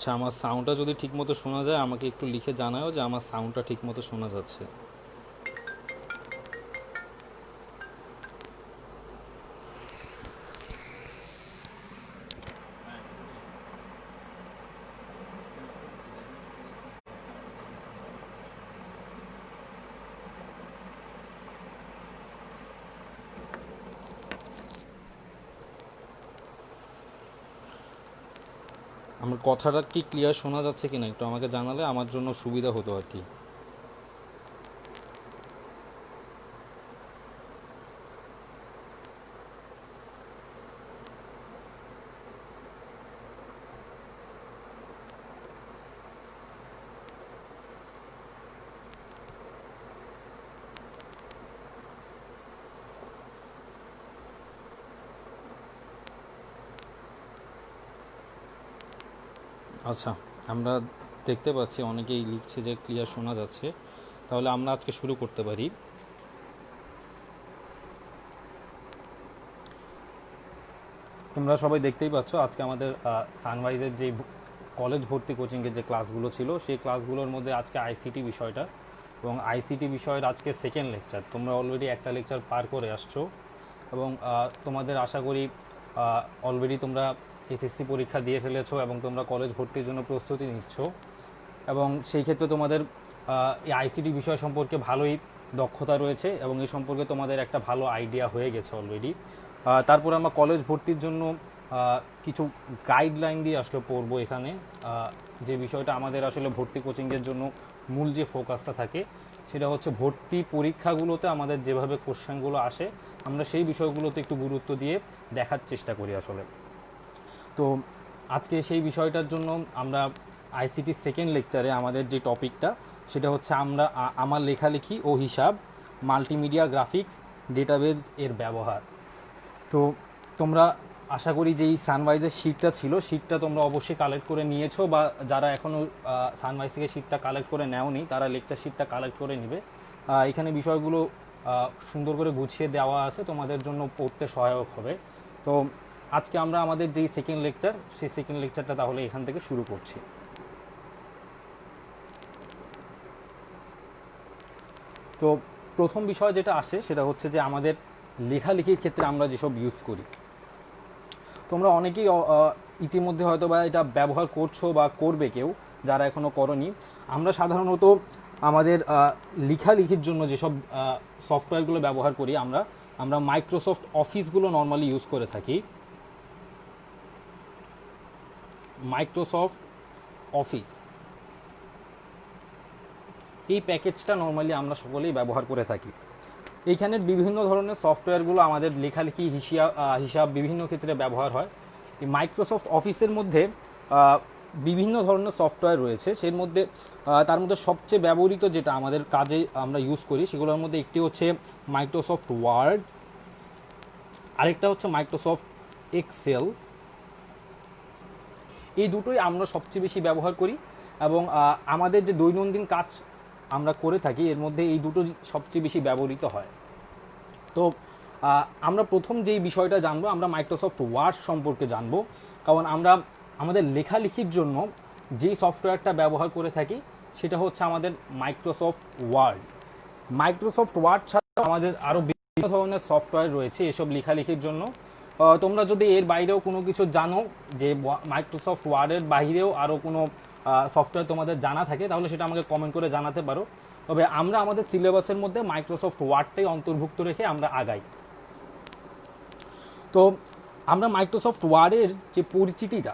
আচ্ছা, আমার সাউন্ডটা যদি ঠিকমতো শোনা যায় আমাকে একটু লিখে জানাও যে আমার সাউন্ডটা ঠিকমতো শোনা যাচ্ছে। আমার কথাটা কি ক্লিয়ার শোনা যাচ্ছে কিনা একটু আমাকে জানালে আমার জন্য সুবিধা হতো আর কি। আচ্ছা, আমরা দেখতে পাচ্ছি অনেকেই লিখছে যে ক্লিয়ার শোনা যাচ্ছে, তাহলে আমরা আজকে শুরু করতে পারি। তোমরা সবাই দেখতেই পাচ্ছ আজকে আমাদের সানরাইজের যে কলেজ ভর্তি কোচিংয়ের যে ক্লাসগুলো ছিল সেই ক্লাসগুলোর মধ্যে আজকে আইসিটি বিষয়টা, এবং আইসিটি বিষয়ের আজকে সেকেন্ড লেকচার। তোমরা অলরেডি একটা লেকচার পার করে আসছো এবং তোমাদের আশা করি অলরেডি তোমরা এসএসসি পরীক্ষা দিয়ে ফেলেছো এবং তোমরা কলেজ ভর্তির জন্য প্রস্তুতি নিচ্ছ, এবং সেই ক্ষেত্রে তোমাদের এই আইসিটি বিষয় সম্পর্কে ভালোই দক্ষতা রয়েছে এবং এই সম্পর্কে তোমাদের একটা ভালো আইডিয়া হয়ে গেছে অলরেডি। তারপর আমরা কলেজ ভর্তির জন্য কিছু গাইডলাইন দিয়ে আসলে পড়বো এখানে। যে বিষয়টা আমাদের আসলে ভর্তি কোচিংয়ের জন্য মূল যে ফোকাসটা থাকে সেটা হচ্ছে ভর্তি পরীক্ষাগুলোতে আমাদের যেভাবে কোশ্চেনগুলো আসে আমরা সেই বিষয়গুলোতে একটু গুরুত্ব দিয়ে দেখার চেষ্টা করি আসলে। তো আজকে সেই বিষয়টার জন্য আমরা আইসিটি সেকেন্ড লেকচারে আমাদের যে টপিকটা সেটা হচ্ছে আমার লেখালেখি ও হিসাব, মাল্টিমিডিয়া গ্রাফিক্স, ডেটাবেজ এর ব্যবহার। তো তোমরা আশা করি যেই সানরাইজের শিটটা ছিল শিটটা তোমরা অবশ্যই কালেক্ট করে নিয়েছো, বা যারা এখনও সানরাইজ থেকে শিটটা কালেক্ট করে নেওনি তারা লেকচার শিটটা কালেক্ট করে নেবে। এখানে বিষয়গুলো সুন্দর করে গুছিয়ে দেওয়া আছে, তোমাদের জন্য পড়তে সহায়ক হবে। তো আজকে আমরা আমাদের যেই সেকেন্ড লেকচার সেই সেকেন্ড লেকচারটা তাহলে এখান থেকে শুরু করছি। তো প্রথম বিষয় যেটা আসে সেটা হচ্ছে যে আমাদের লেখালেখির ক্ষেত্রে আমরা যেসব ইউজ করি, তোমরা অনেকেই ইতিমধ্যে হয়তো বা এটা ব্যবহার করছো বা করবে কেউ যারা এখনও করনি। আমরা সাধারণত আমাদের লেখালেখির জন্য যেসব সফটওয়্যারগুলো ব্যবহার করি আমরা মাইক্রোসফট অফিসগুলো নর্মালি ইউজ করে থাকি। মাইক্রোসফট অফিস এই প্যাকেজটা নর্মালি আমরা সকলেই ব্যবহার করে থাকি। এইখানের বিভিন্ন ধরনের সফটওয়্যারগুলো আমাদের লেখালেখি হিসাব বিভিন্ন ক্ষেত্রে ব্যবহার হয়। এই মাইক্রোসফট অফিসের মধ্যে বিভিন্ন ধরনের সফটওয়্যার রয়েছে, তার মধ্যে সবচেয়ে ব্যবহৃত যেটা আমাদের কাজে আমরা ইউজ করি সেগুলোর মধ্যে একটি হচ্ছে মাইক্রোসফট ওয়ার্ড, আরেকটা হচ্ছে মাইক্রোসফট এক্সেল। এই দুটোই আমরা সবচেয়ে বেশি ব্যবহার করি এবং আমাদের যে দৈনন্দিন কাজ আমরা করে থাকি এর মধ্যে এই দুটো সবচেয়ে বেশি ব্যবহৃত হয়। তো আমরা প্রথম যেই বিষয়টা জানবো আমরা মাইক্রোসফট ওয়ার্ড সম্পর্কে জানবো, কারণ আমরা আমাদের লেখালেখির জন্য যেই সফটওয়্যারটা ব্যবহার করে থাকি সেটা হচ্ছে আমাদের মাইক্রোসফট ওয়ার্ড। মাইক্রোসফট ওয়ার্ড ছাড়া আমাদের আরও বিভিন্ন ধরনের সফটওয়্যার রয়েছে এসব লেখালেখির জন্য। তোমরা যদি এর বাইরেও কোনো কিছু জানো, যে মাইক্রোসফট ওয়ার্ডের বাইরেও আরও কোনো সফটওয়্যার তোমাদের জানা থাকে তাহলে সেটা আমাকে কমেন্ট করে জানাতে পারো। তবে আমরা আমাদের সিলেবাসের মধ্যে মাইক্রোসফট ওয়ার্ডটাই অন্তর্ভুক্ত রেখে আমরা আগাই। তো আমরা মাইক্রোসফট ওয়ার্ডের যে পরিচিতিটা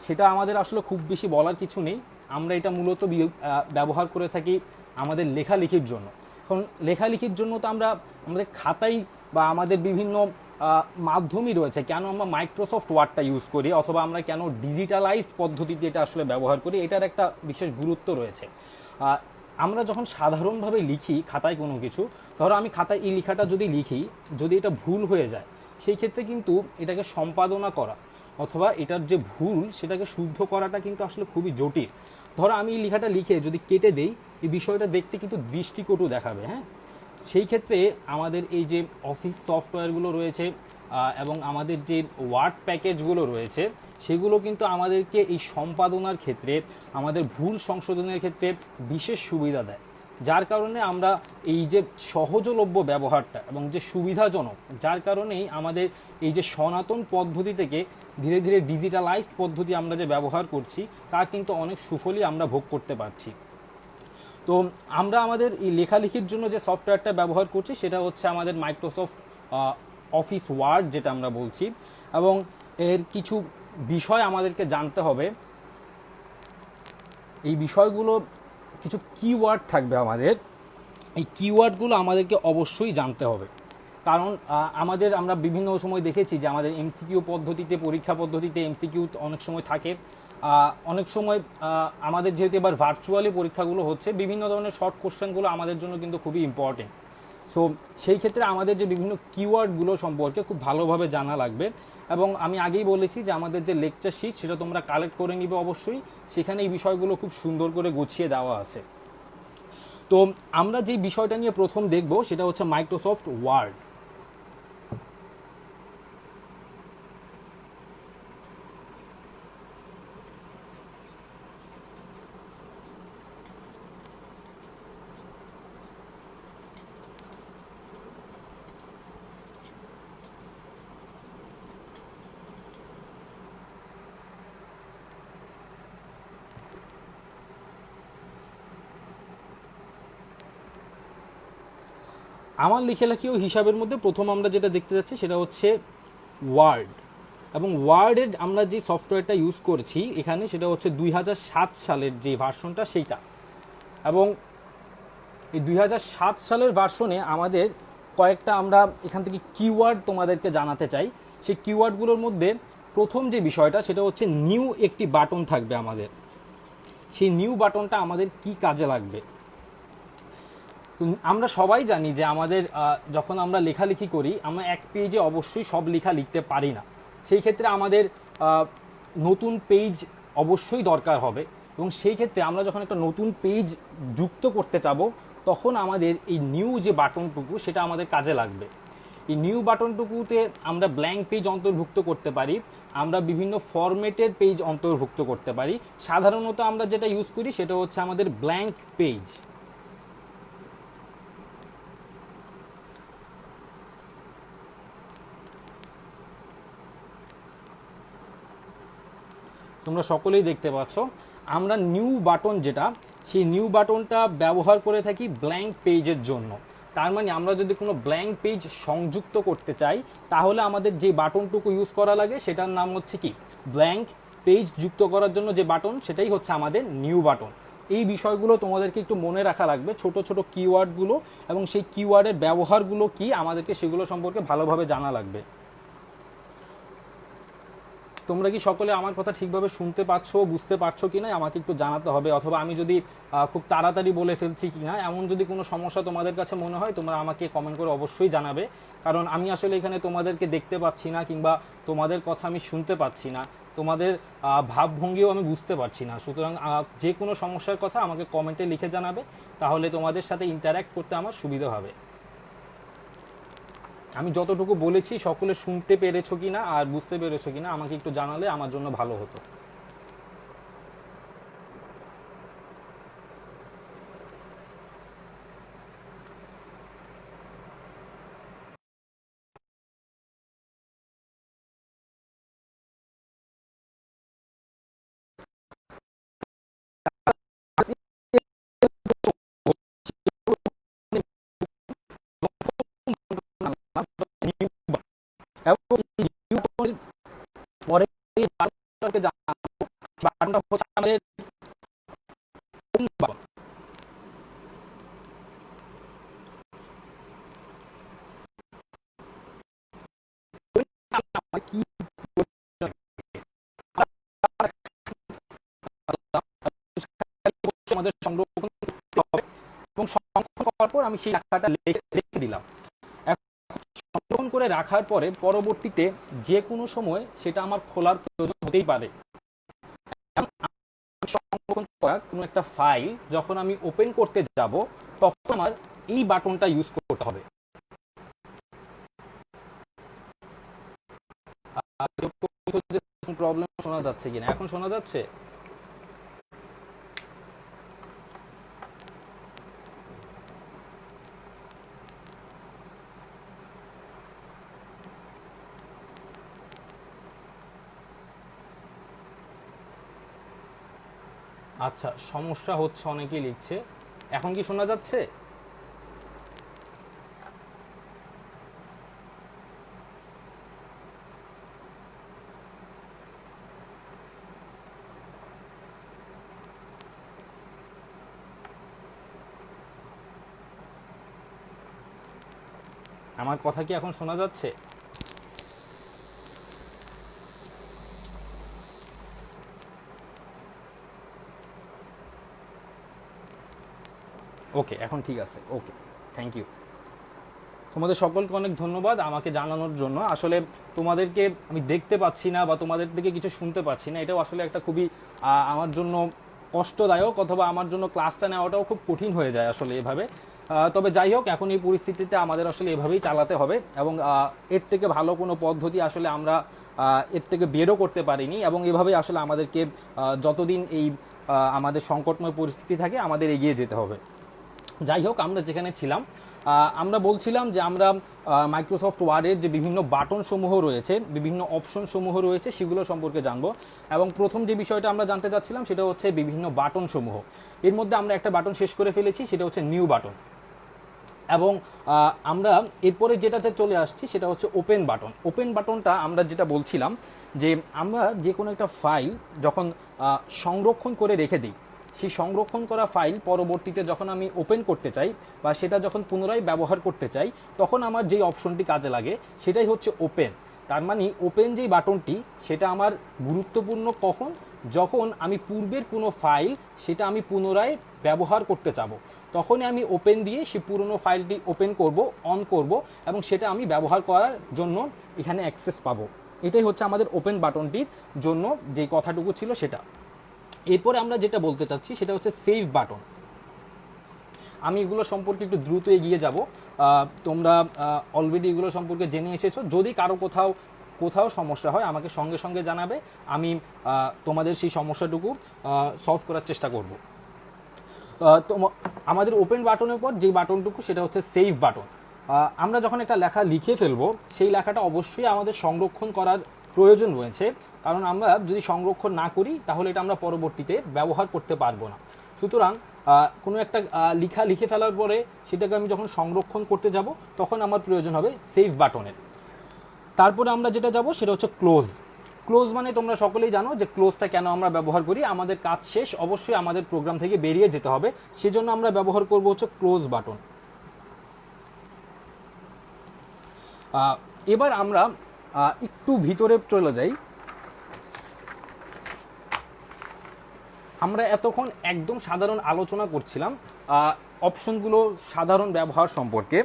সেটা আমাদের আসলে খুব বেশি বলার কিছু নেই। আমরা এটা মূলত ব্যবহার করে থাকি আমাদের লেখালেখির জন্য। এখন লেখালেখির জন্য তো আমরা আমাদের খাতাই বা আমাদের বিভিন্ন মাধ্যমই রয়েছে, কেন আমরা মাইক্রোসফট ওয়ার্ডটা ইউজ করি অথবা আমরা কেন ডিজিটালাইজড পদ্ধতিতে এটা আসলে ব্যবহার করি এটার একটা বিশেষ গুরুত্ব রয়েছে। আমরা যখন সাধারণভাবে লিখি খাতায় কোনো কিছু, ধরো আমি খাতায় এই লেখাটা যদি লিখি, যদি এটা ভুল হয়ে যায় সেই ক্ষেত্রে কিন্তু এটাকে সম্পাদনা করা অথবা এটার যে ভুল সেটাকে শুদ্ধ করাটা কিন্তু আসলে খুবই জটিল। ধরো আমি এই লেখাটা লিখে যদি কেটে দেই এই বিষয়টা দেখতে কিন্তু দৃষ্টিকটু দেখাবে। হ্যাঁ, সেই ক্ষেত্রে আমাদের এই যে অফিস সফটওয়্যারগুলো রয়েছে এবং আমাদের যে ওয়ার্ড প্যাকেজগুলো রয়েছে সেগুলো কিন্তু আমাদেরকে এই সম্পাদনার ক্ষেত্রে, আমাদের ভুল সংশোধনের ক্ষেত্রে বিশেষ সুবিধা দেয়, যার কারণে আমরা এই যে সহজলভ্য ব্যবহারটা এবং যে সুবিধাজনক, যার কারণেই আমাদের এই যে সনাতন পদ্ধতি থেকে ধীরে ধীরে ডিজিটালাইজড পদ্ধতি আমরা যে ব্যবহার করছি তার কিন্তু অনেক সুফলই আমরা ভোগ করতে পারছি। তো আমরা আমাদের এই লেখালেখির জন্য যে সফটওয়্যারটা ব্যবহার করছি সেটা হচ্ছে আমাদের মাইক্রোসফট অফিস ওয়ার্ড, যেটা আমরা বলছি, এবং এর কিছু বিষয় আমাদেরকে জানতে হবে। এই বিষয়গুলো কিছু কিওয়ার্ড থাকবে আমাদের, এই কিওয়ার্ডগুলো আমাদেরকে অবশ্যই জানতে হবে, কারণ আমরা বিভিন্ন সময় দেখেছি যে আমাদের এমসিকিউ পদ্ধতিতে, পরীক্ষা পদ্ধতিতে এমসিকিউ অনেক সময় থাকে। অনেক সময় আমাদের যেহেতু এবার ভার্চুয়ালি পরীক্ষাগুলো হচ্ছে, বিভিন্ন ধরনের শর্ট কোশ্চেনগুলো আমাদের জন্য কিন্তু খুবই ইম্পর্টেন্ট। সো সেই ক্ষেত্রে আমাদের যে বিভিন্ন কিওয়ার্ডগুলো সম্পর্কে খুব ভালোভাবে জানা লাগবে। এবং আমি আগেই বলেছি যে আমাদের যে লেকচার শিট সেটা তোমরা কালেক্ট করে নিবে অবশ্যই, সেখানে এই বিষয়গুলো খুব সুন্দর করে গুছিয়ে দেওয়া আছে। তো আমরা যে বিষয়টা নিয়ে প্রথম দেখব সেটা হচ্ছে মাইক্রোসফট ওয়ার্ড। আমার লেখালেখি ও হিসাবের মধ্যে প্রথম আমরা যেটা দেখতে যাচ্ছি সেটা হচ্ছে ওয়ার্ড। এবং ওয়ার্ডের আমরা যে সফটওয়্যারটা ইউজ করছি এখানে সেটা হচ্ছে 2007 সালের যে ভার্সনটা সেইটা। এবং এই 2007 সালের ভার্সনে আমাদের কয়েকটা আমরা এখান থেকে কিওয়ার্ড তোমাদেরকে জানাতে চাই। সেই কিওয়ার্ডগুলোর মধ্যে প্রথম যে বিষয়টা সেটা হচ্ছে নিউ একটি বাটন থাকবে আমাদের। সেই নিউ বাটনটা আমাদের কি কাজে লাগবে? তো আমরা সবাই জানি যে আমাদের যখন আমরা লেখালেখি করি আমরা এক পেজে অবশ্যই সব লেখা লিখতে পারি না। সেই ক্ষেত্রে আমাদের নতুন পেজ অবশ্যই দরকার হবে, এবং সেই ক্ষেত্রে আমরা যখন একটা নতুন পেজ যুক্ত করতে চাবো তখন আমাদের এই নিউ যে বাটনটুকু সেটা আমাদের কাজে লাগবে। এই নিউ বাটনটুকুতে আমরা ব্ল্যাঙ্ক পেজ অন্তর্ভুক্ত করতে পারি, আমরা বিভিন্ন ফরম্যাটের পেজ অন্তর্ভুক্ত করতে পারি। সাধারণত আমরা যেটা ইউজ করি সেটা হচ্ছে আমাদের ব্ল্যাঙ্ক পেজ। তোমরা সকলেই দেখতে পাচ্ছ আমরা নিউ বাটন যেটা, সেই নিউ বাটনটা ব্যবহার করে থাকি ব্ল্যাঙ্ক পেজের জন্য। তার মানে আমরা যদি কোনো ব্ল্যাঙ্ক পেজ সংযুক্ত করতে চাই তাহলে আমাদের যে বাটনটুকু ইউজ করা লাগে সেটার নাম হচ্ছে কি ব্ল্যাঙ্ক পেজ। যুক্ত করার জন্য যে বাটন সেটাই হচ্ছে আমাদের নিউ বাটন। এই বিষয়গুলো তোমাদেরকে একটু মনে রাখা লাগবে, ছোট ছোট কিওয়ার্ডগুলো, এবং সেই কিওয়ার্ডের ব্যবহারগুলো কি আমাদেরকে সেগুলো সম্পর্কে ভালোভাবে জানা লাগবে। তোমরা কি সকলে আমার কথা ঠিকভাবে শুনতে পাচ্ছো, বুঝতে পারছো কি না আমাকে একটু জানাতে হবে, অথবা আমি যদি খুব তাড়াতাড়ি বলে ফেলছি কি না, এমন যদি কোনো সমস্যা তোমাদের কাছে মনে হয় তোমরা আমাকে কমেন্ট করে অবশ্যই জানাবে। কারণ আমি আসলে এখানে তোমাদেরকে দেখতে পাচ্ছি না, কিংবা তোমাদের কথা আমি শুনতে পাচ্ছি না, তোমাদের ভাবভঙ্গিও আমি বুঝতে পারছি না। সুতরাং যে কোনো সমস্যার কথা আমাকে কমেন্টে লিখে জানাবে, তাহলে তোমাদের সাথে ইন্টারঅ্যাক্ট করতে আমার সুবিধা হবে। আমি যতটুকু বলেছি সকলে শুনতে পেরেছো কিনা আর বুঝতে পেরেছো কিনা আমাকে একটু জানালে আমার জন্য ভালো হতো। এবং পরে বাটনটাকে জানাবো, বাটনটা হচ্ছে আমাদের হোম বাটন। কি আমাদের সংরক্ষণ করতে হবে, এবং সংরক্ষণ করার পর আমি সেই লেখাটা লিখে দিলাম। সংরক্ষণ করে রাখার পরে পরবর্তীতে যে কোনো সময় সেটা আমার খোলার প্রয়োজন হতেই পারে। সংরক্ষণ করা কোনো একটা ফাইল যখন আমি ওপেন করতে যাব তখন আমার এই বাটনটা ইউজ করতে হবে। প্রবলেম শোনা যাচ্ছে কিনা? এখন শোনা যাচ্ছে? আচ্ছা, সমস্যা হচ্ছে অনেকেই লিখছে। এখন কি শোনা যাচ্ছে? আমার কথা কি এখন শোনা যাচ্ছে? ওকে, এখন ঠিক আছে। ওকে, থ্যাংক ইউ। তোমাদের সকলকে অনেক ধন্যবাদ আমাকে জানানোর জন্য। আসলে তোমাদেরকে আমি দেখতে পাচ্ছি না বা তোমাদের থেকে কিছু শুনতে পাচ্ছি না, এটাও আসলে একটা খুবই আমার জন্য কষ্টদায়ক, অথবা আমার জন্য ক্লাসটা নেওয়াটাও খুব কঠিন হয়ে যায় আসলে এভাবে। তবে যাই হোক, এখন এই পরিস্থিতিতে আমাদের আসলে এভাবেই চালাতে হবে, এবং এর থেকে ভালো কোনো পদ্ধতি আসলে আমরা এর থেকে বেরও করতে পারিনি, এবং এভাবেই আসলে আমাদেরকে যতদিন এই আমাদের সংকটময় পরিস্থিতি থাকে আমাদের এগিয়ে যেতে হবে। যাই হোক, আমরা যেখানে ছিলাম, আমরা বলছিলাম যে আমরা মাইক্রোসফট ওয়ার্ডের যে বিভিন্ন বাটন সমূহ রয়েছে, বিভিন্ন অপশন সমূহ রয়েছে, সেগুলো সম্পর্কে জানবো। এবং প্রথম যে বিষয়টা আমরা জানতে চাচ্ছিলাম সেটা হচ্ছে বিভিন্ন বাটন সমূহ। এর মধ্যে আমরা একটা বাটন শেষ করে ফেলেছি, সেটা হচ্ছে নিউ বাটন। এবং আমরা এরপরে যেটাতে চলে আসছি সেটা হচ্ছে ওপেন বাটন। ওপেন বাটনটা আমরা যেটা বলছিলাম যে আমরা যে কোনো একটা ফাইল যখন সংরক্ষণ করে রেখে দিই, সেই সংরক্ষণ করা ফাইল পরবর্তীতে যখন আমি ওপেন করতে চাই বা সেটা যখন পুনরায় ব্যবহার করতে চাই, তখন আমার যেই অপশনটি কাজে লাগে সেটাই হচ্ছে ওপেন। তার মানে ওপেন যেই বাটনটি, সেটা আমার গুরুত্বপূর্ণ কখন? যখন আমি পূর্বের কোনো ফাইল সেটা আমি পুনরায় ব্যবহার করতে চাবো, তখনই আমি ওপেন দিয়ে সেই পুরনো ফাইলটি ওপেন করব, অন করব, এবং সেটা আমি ব্যবহার করার জন্য এখানে অ্যাক্সেস পাবো। এটাই হচ্ছে আমাদের ওপেন বাটনটির জন্য যে কথাটুকু ছিল সেটা। এরপরে আমরা যেটা বলতে চাচ্ছি সেটা হচ্ছে সেভ বাটন। আমি এগুলো সম্পর্কে একটু দ্রুত এগিয়ে যাব। তোমরা অলরেডি এগুলো সম্পর্কে জেনে এসেছো। যদি কারো কোথাও সমস্যা হয় আমাকে সঙ্গে সঙ্গে জানাবে, আমি তোমাদের সেই সমস্যাটুকু সলভ করার চেষ্টা করব। তো আমাদের ওপেন বাটনের পর যে বাটনটুকু সেটা হচ্ছে সেভ বাটন। আমরা যখন একটা লেখা লিখে ফেলবো, সেই লেখাটা অবশ্যই আমাদের সংরক্ষণ করার প্রয়োজন রয়েছে, কারণ আমরা যদি সংরক্ষণ না করি তাহলে এটা আমরা পরবর্তীতে ব্যবহার করতে পারবো না। সুতরাং কোনো একটা লেখা লিখে ফেলার পরে সেটাকে আমি যখন সংরক্ষণ করতে যাব, তখন আমার প্রয়োজন হবে সেভ বাটনের। তারপরে আমরা যেটা যাব সেটা হচ্ছে ক্লোজ। ক্লোজ মানে তোমরা সকলেই জানো যে ক্লোজটা কেন আমরা ব্যবহার করি। আমাদের কাজ শেষ, অবশ্যই আমাদের প্রোগ্রাম থেকে বেরিয়ে যেতে হবে, সেজন্য আমরা ব্যবহার করব হচ্ছে ক্লোজ বাটন। এবার আমরা একটু ভিতরে চলে যাই। আমরা এতক্ষণ একদম সাধারণ আলোচনা করছিলাম অপশনগুলো সাধারণ ব্যবহার সম্পর্কে।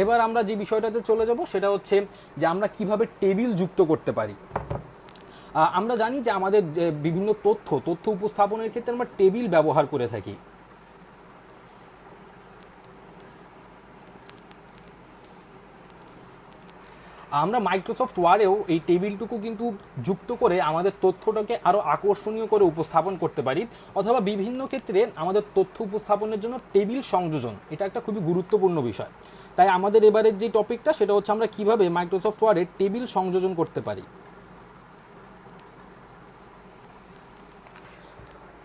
এবার আমরা যে বিষয়টাতে চলে যাব সেটা হচ্ছে যে আমরা কিভাবে টেবিল যুক্ত করতে পারি। আমরা জানি যে আমাদের বিভিন্ন তথ্য উপস্থাপনের ক্ষেত্রে আমরা টেবিল ব্যবহার করে থাকি। আমরা মাইক্রোসফট ওয়ার্ডেও এই টেবিলটুকু কিন্তু যুক্ত করে আমাদের তথ্যটাকে আরও আকর্ষণীয় করে উপস্থাপন করতে পারি, অথবা বিভিন্ন ক্ষেত্রে আমাদের তথ্য উপস্থাপনের জন্য টেবিল সংযোজন এটা একটা খুবই গুরুত্বপূর্ণ বিষয়। তাই আমাদের এবারের যে টপিকটা সেটা হচ্ছে আমরা কিভাবে মাইক্রোসফট ওয়ার্ডে টেবিল সংযোজন করতে পারি।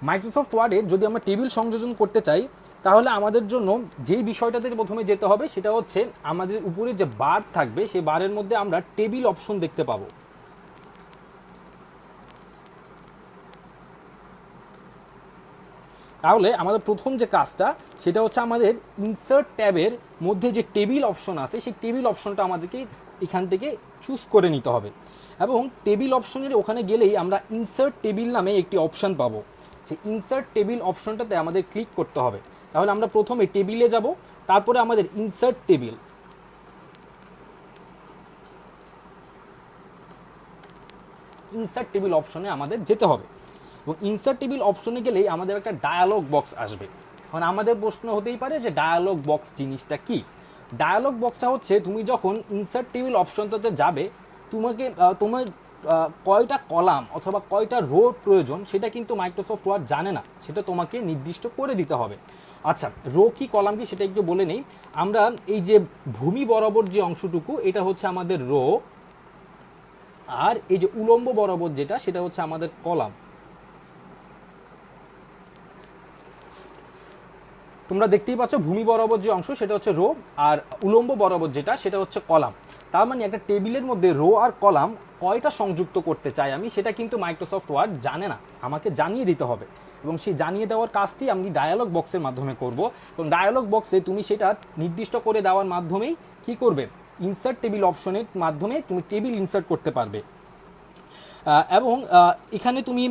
মাইক্রোসফট ওয়ার্ডে যদি আমরা টেবিল সংযোজন করতে চাই, তাহলে আমাদের জন্য যেই বিষয়টাতে প্রথমে যেতে হবে সেটা হচ্ছে আমাদের উপরে যে বার থাকবে সেই বারের মধ্যে আমরা টেবিল অপশন দেখতে পাবো। তাহলে আমাদের প্রথম যে কাজটা সেটা হচ্ছে আমাদের ইনসার্ট ট্যাবের মধ্যে যে টেবিল অপশন আছে সেই টেবিল অপশনটা আমাদেরকে এখান থেকে চুজ করে নিতে হবে, এবং টেবিল অপশনের ওখানে গেলেই আমরা ইনসার্ট টেবিল নামে একটি অপশন পাবো। সেই ইনসার্ট টেবিল অপশনটাতে আমাদের ক্লিক করতে হবে। তাহলে আমরা প্রথমে টেবিলে যাব, তারপরে আমাদের ইনসার্ট টেবিল, অপশনে আমাদের যেতে হবে, এবং ইনসার্ট টেবিল অপশনে গেলেই আমাদের একটা ডায়ালগ বক্স আসবে। এখন আমাদের প্রশ্ন হতেই পারে যে ডায়ালগ বক্স জিনিসটা কি। ডায়ালগ বক্সটা হচ্ছে তুমি যখন ইনসার্ট টেবিল অপশনটাতে যাবে, তোমার কয়টা কলাম অথবা কয়টা রো প্রয়োজন সেটা কিন্তু মাইক্রোসফট ওয়ার্ড জানে না, সেটা তোমাকে নির্দিষ্ট করে দিতে হবে। আচ্ছা, রো কি কলাম কি সেটা একটু বলে নেই। আমরা এই যে ভূমি বরাবর যে অংশটুকু এটা হচ্ছে আমাদের রো, আর এই যে উলম্ব বরাবর যেটা সেটা হচ্ছে আমাদের কলাম। তোমরা দেখতেই পাচ্ছ ভূমি বরাবর যে অংশ সেটা হচ্ছে রো, আর উলম্ব বরাবর যেটা সেটা হচ্ছে কলাম। তার মানে একটা টেবিলের মধ্যে রো আর কলাম কয়টা সংযুক্ত করতে চাই আমি, সেটা কিন্তু মাইক্রোসফট ওয়ার্ড জানে না, আমাকে জানিয়ে দিতে হবে। এবং সেই জানিয়ে দেওয়ার কাজটি আমি ডায়ালগ বক্সের মাধ্যমে করব। এবং ডায়ালগ বক্সে তুমি সেটা নির্দিষ্ট করে দেওয়ার মাধ্যমেই কি করবে, ইনসার্ট টেবিল অপশনের মাধ্যমে তুমি টেবিল ইনসার্ট করতে পারবে। এবং এখানে তুমি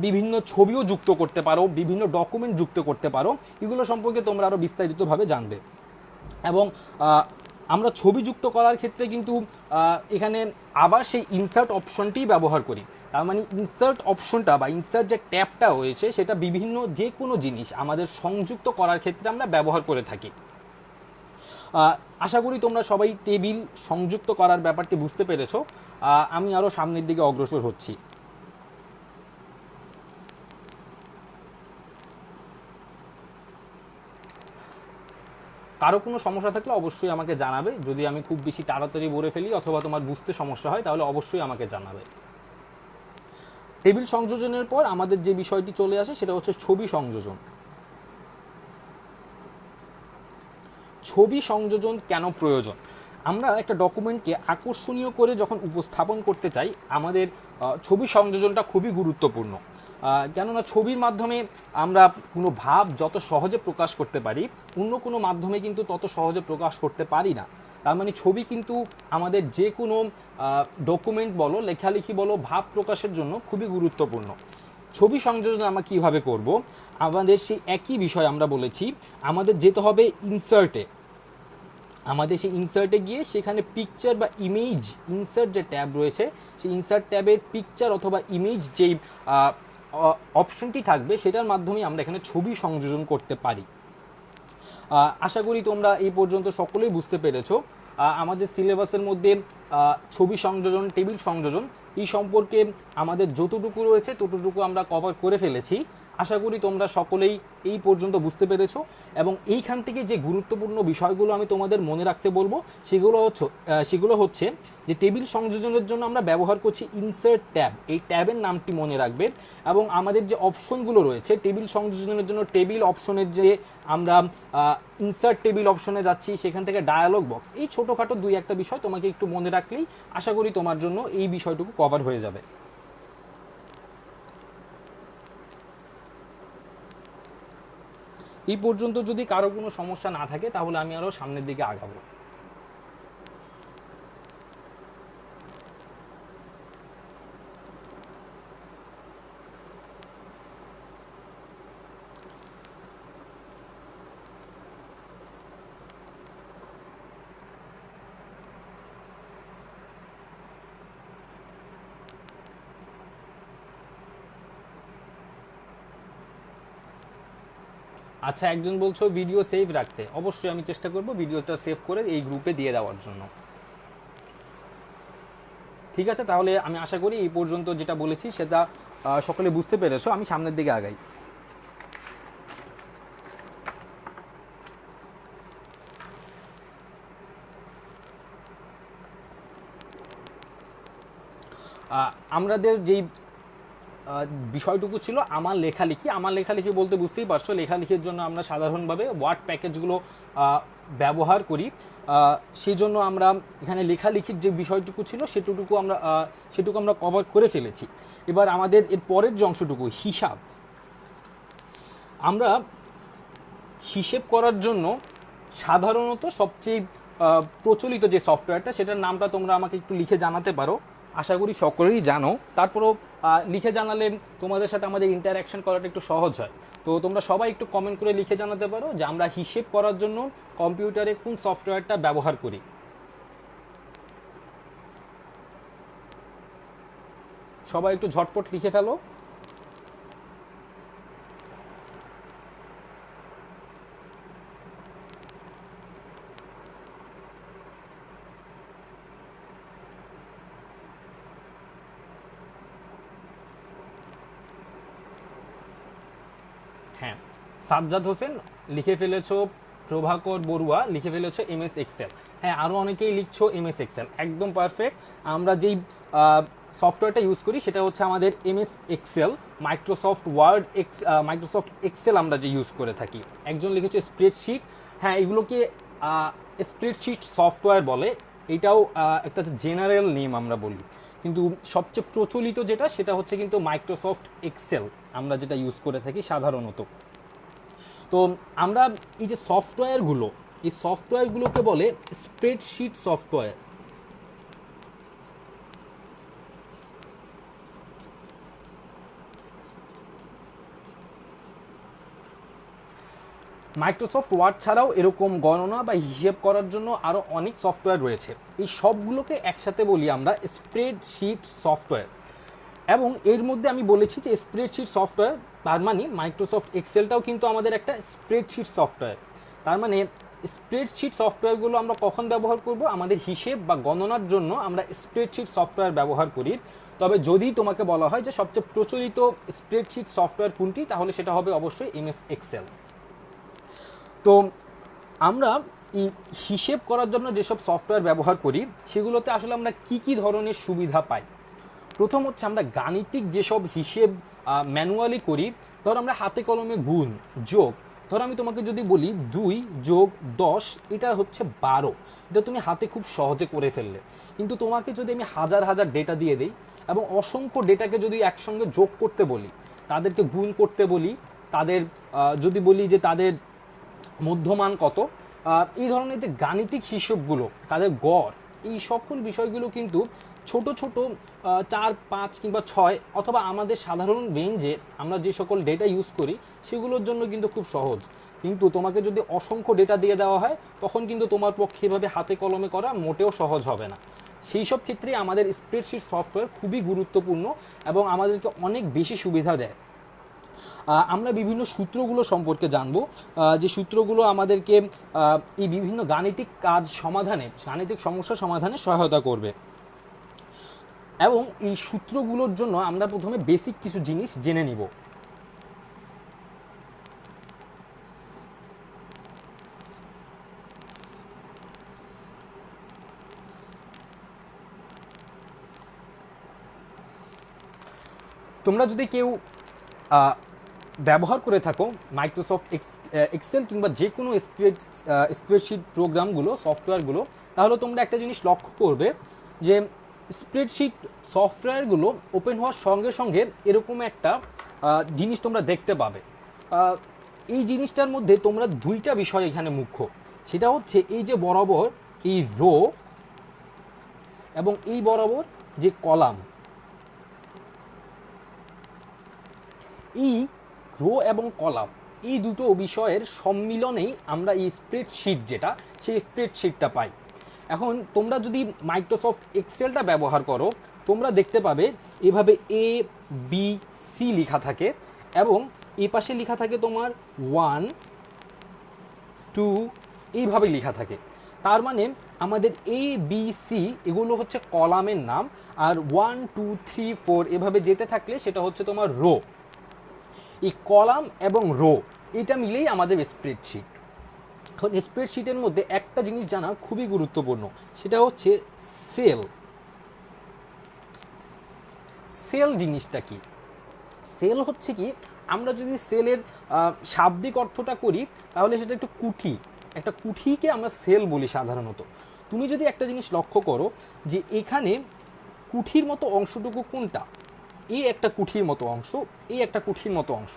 বিভিন্ন ছবিও যুক্ত করতে পারো, বিভিন্ন ডকুমেন্ট যুক্ত করতে পারো, এগুলো সম্পর্কে তোমরা আরও বিস্তারিতভাবে জানবে। এবং আমরা ছবি যুক্ত করার ক্ষেত্রে কিন্তু এখানে আবার সেই ইনসার্ট অপশনটি ব্যবহার করি। তার মানে ইনসার্ট অপশনটা বা ইনসার্ট যে ট্যাবটা রয়েছে সেটা বিভিন্ন যে কোনো জিনিস আমাদের সংযুক্ত করার ক্ষেত্রে আমরা ব্যবহার করে থাকি। আশা করি তোমরা সবাই টেবিল সংযুক্ত করার ব্যাপারটি বুঝতে পেরেছো। আমি আরও সামনের দিকে অগ্রসর হচ্ছি। কারো কোনো সমস্যা থাকলে অবশ্যই আমাকে জানাবে। যদি আমি খুব বেশি তাড়াতাড়ি বলে ফেলি অথবা তোমার বুঝতে সমস্যা হয় তাহলে অবশ্যই আমাকে জানাবে। টেবিল সংযোজনের পর আমাদের যে বিষয়টি চলে আসে সেটা হচ্ছে ছবি সংযোজন। ছবি সংযোজন কেন প্রয়োজন? আমরা একটা ডকুমেন্টকে আকর্ষণীয় করে যখন উপস্থাপন করতে চাই আমাদের ছবি সংযোজনটা খুবই গুরুত্বপূর্ণ। কেননা ছবির মাধ্যমে আমরা কোনো ভাব যত সহজে প্রকাশ করতে পারি অন্য কোনো মাধ্যমে কিন্তু তত সহজে প্রকাশ করতে পারি না। তার মানে ছবি কিন্তু আমাদের যে কোনো ডকুমেন্ট বলো, লেখালেখি বলো, ভাব প্রকাশের জন্য খুবই গুরুত্বপূর্ণ। ছবি সংযোজন আমরা কীভাবে করব? আমাদের সেই একই বিষয় আমরা বলেছি, আমাদের যেতে হবে ইনসার্টে। আমাদের সেই ইনসার্টে গিয়ে সেখানে পিকচার বা ইমেজ ইনসার্ট যে ট্যাব রয়েছে সেই ইনসার্ট ট্যাবের পিকচার অথবা ইমেজ যেই অপশনটি থাকবে সেটার মাধ্যমে আমরা এখানে ছবি সংযোজন করতে পারি। আশা করি তোমরা এই পর্যন্ত সকলেই বুঝতে পেরেছো। আমাদের সিলেবাসের মধ্যে ছবি সংযোজন, টেবিল সংযোজন এই সম্পর্কে আমাদের যতটুকু রয়েছে ততটুকু আমরা কভার করে ফেলেছি। আশা করি তোমরা সকলেই এই পর্যন্ত বুঝতে পেরেছো। এবং এইখান থেকে যে গুরুত্বপূর্ণ বিষয়গুলো আমি তোমাদের মনে রাখতে বলবো সেগুলো হচ্ছে যে টেবিল সংযোজনের জন্য আমরা ব্যবহার করছি ইনসার্ট ট্যাব, এই ট্যাবের নামটি মনে রাখবে। এবং আমাদের যে অপশনগুলো রয়েছে টেবিল সংযোজনের জন্য, টেবিল অপশনের যে আমরা ইনসার্ট টেবিল অপশনে যাচ্ছি সেখান থেকে ডায়ালগ বক্স, এই ছোটোখাটো দুই একটা বিষয় তোমাকে একটু মনে রাখলেই আশা করি তোমার জন্য এই বিষয়টুকু কভার হয়ে যাবে। এই পর্যন্ত যদি কারো কোনো সমস্যা না থাকে তাহলে আমি আরও সামনের দিকে আগাবো। আচ্ছা, একজন বলছো ভিডিও সেভ রাখতে। অবশ্যই আমি চেষ্টা করব ভিডিওটা সেভ করে এই গ্রুপে দিয়ে দেওয়ার জন্য। ঠিক আছে, তাহলে আমি আশা করি এই পর্যন্ত যেটা বলেছি সেটা সকলে বুঝতে পেরেছো। আমি সামনের দিকে আগাই। আমাদের যেই বিষয়টুকু ছিল আমার লেখালেখি বলতে বুঝতেই পারছো, লেখালেখির জন্য আমরা সাধারণভাবে ওয়ার্ড প্যাকেজগুলো ব্যবহার করি। সেই জন্য আমরা এখানে লেখালেখির যে বিষয়টুকু ছিল সেটুকু আমরা কভার করে ফেলেছি। এবার আমাদের এর পরের যে অংশটুকু হিসাব, আমরা হিসেব করার জন্য সাধারণত সবচেয়ে প্রচলিত যে সফটওয়্যারটা সেটার নামটা তোমরা আমাকে একটু লিখে জানাতে পারো। আশা করি সকলেই জানো, তারপরও লিখে জানালে তোমাদের সাথে আমাদের ইন্টারঅ্যাকশন করাটা একটু সহজ হয়। তো তোমরা সবাই একটু কমেন্ট করে লিখে জানাতে পারো যে আমরা হিসেব করার জন্য কম্পিউটারে কোন সফটওয়্যারটা ব্যবহার করি। সবাই একটু ঝটপট লিখে ফেলো। সাজ্জাদ হোসেন লিখে ফেলেছো, প্রভাকর বড়ুয়া লিখে ফেলেছো এমএস এক্সেল। হ্যাঁ, আরও অনেকেই লিখছো এমএস এক্সেল, একদম পারফেক্ট। আমরা যেই সফটওয়্যারটা ইউজ করি সেটা হচ্ছে আমাদের MS Excel, Microsoft Word Microsoft Excel আমরা যে ইউজ করে থাকি। একজন লিখেছে স্প্রেডশিট, হ্যাঁ এগুলোকে স্প্রেডশিট সফটওয়্যার বলে, এটাও একটা জেনারেল নেম আমরা বলি, কিন্তু সবচেয়ে প্রচলিত যেটা সেটা হচ্ছে কিন্তু মাইক্রোসফট এক্সেল আমরা যেটা ইউজ করে থাকি সাধারণত। তো আমরা এই যে সফটওয়্যারগুলো, এই সফটওয়্যারগুলোকে বলে স্প্রেডশিট সফটওয়্যার। মাইক্রোসফট ওয়ার্ড ছাড়াও এরকম গণনা বা হিসেব করার জন্য আরও অনেক সফটওয়্যার রয়েছে, এই সবগুলোকে একসাথে বলি আমরা স্প্রেডশিট সফটওয়্যার। এবং এর মধ্যে আমি বলেছি যে স্প্রেডশিট সফটওয়্যার, তার মানে মাইক্রোসফট এক্সেলটাও কিন্তু আমাদের একটা স্প্রেডশিট সফটওয়্যার। তার মানে স্প্রেডশিট সফটওয়্যারগুলো আমরা কখন ব্যবহার করব? আমাদের হিসেব বা গণনার জন্য আমরা স্প্রেডশিট সফটওয়্যার ব্যবহার করি। তবে যদি তোমাকে বলা হয় যে সবচেয়ে প্রচলিত স্প্রেডশিট সফটওয়্যার কোনটি, তাহলে সেটা হবে অবশ্যই এমএস এক্সেল। তো আমরা এই হিসেব করার জন্য যেসব সফটওয়্যার ব্যবহার করি সেগুলোতে আসলে আমরা কি ধরনের সুবিধা পাই? প্রথম হচ্ছে আমরা গাণিতিক যেসব হিসেব ম্যানুয়ালি করি, ধর আমরা হাতে কলমে গুণ যোগ, ধর আমি তোমাকে যদি বলি 2 যোগ 10 এটা হচ্ছে 12, এটা তুমি হাতে খুব সহজে করে ফেললে। কিন্তু তোমাকে যদি আমি হাজার হাজার ডেটা দিয়ে দিই এবং অসংখ্য ডেটাকে যদি একসঙ্গে যোগ করতে বলি, তাদেরকে গুণ করতে বলি, তাদের যদি বলি যে তাদের মধ্যমান কত, এই ধরনের যে গাণিতিক হিসেবগুলো, তাদের গড়, এই সকল বিষয়গুলো কিন্তু ছোট ছোট 4, 5 কিংবা 6 অথবা আমাদের সাধারণ রেঞ্জে আমরা যে সকল ডেটা ইউজ করি সেগুলোর জন্য কিন্তু খুব সহজ। কিন্তু তোমাকে যদি অসংখ্য ডেটা দিয়ে দেওয়া হয় তখন কিন্তু তোমার পক্ষে এভাবে হাতে কলমে করা মোটেও সহজ হবে না। সেই সব ক্ষেত্রে আমাদের স্প্রেডশিট সফটওয়্যার খুবই গুরুত্বপূর্ণ এবং আমাদেরকে অনেক বেশি সুবিধা দেয়। আমরা বিভিন্ন সূত্রগুলো সম্পর্কে জানবো, যে সূত্রগুলো আমাদেরকে এই বিভিন্ন গাণিতিক কাজ সমাধানে, গাণিতিক সমস্যা সমাধানে সহায়তা করবে। এবং এই সূত্রগুলোর জন্য আমরা প্রথমে বেসিক কিছু জিনিস জেনে নিব। তোমরা যদি কেউ ব্যবহার করে থাকো মাইক্রোসফট এক্সেল কিংবা যে কোনো স্প্রেডশিট প্রোগ্রামগুলো, সফটওয়্যারগুলো, তাহলে তোমরা একটা জিনিস লক্ষ্য করবে যে স্প্রেডশিট সফটওয়্যারগুলো ওপেন হওয়ার সঙ্গে সঙ্গে এরকম একটা জিনিস তোমরা দেখতে পাবে। এই জিনিসটার মধ্যে তোমরা দুইটা বিষয় এখানে মুখ্য, সেটা হচ্ছে এই যে বরাবর এই রো এবং এই বরাবর যে কলাম, এই রো এবং কলাম, এই দুটো বিষয়ের সম্মিলনেই আমরা এই স্প্রেডশিট যেটা, সেই স্প্রেডশিটটা পাই। এখন তোমরা যদি মাইক্রোসফট এক্সেলটা ব্যবহার করো, তোমরা দেখতে পাবে এভাবে ABC লেখা থাকে এবং এই পাশে লেখা থাকে তোমার 1, 2 এইভাবে লেখা থাকে। তার মানে আমাদের ABC এগুলো হচ্ছে কলামের নাম, আর 1, 2, 3, 4 এভাবে যেতে থাকলে সেটা হচ্ছে তোমার রো। এই কলাম এবং রো এটা মিলেই আমাদের স্প্রেডশিট। এখন স্প্রেডশিটের মধ্যে একটা জিনিস জানা খুবই গুরুত্বপূর্ণ, সেটা হচ্ছে সেল। সেল জিনিসটা কি? সেল হচ্ছে কি, আমরা যদি সেলের শাব্দিক অর্থটা করি তাহলে সেটা একটু কুঠি, একটা কুঠিকে আমরা সেল বলি সাধারণত। তুমি যদি একটা জিনিস লক্ষ্য করো যে এখানে কুঠির মতো অংশটুকু কোনটা, এই একটা কুঠির মতো অংশ, এই একটা কুঠির মতো অংশ,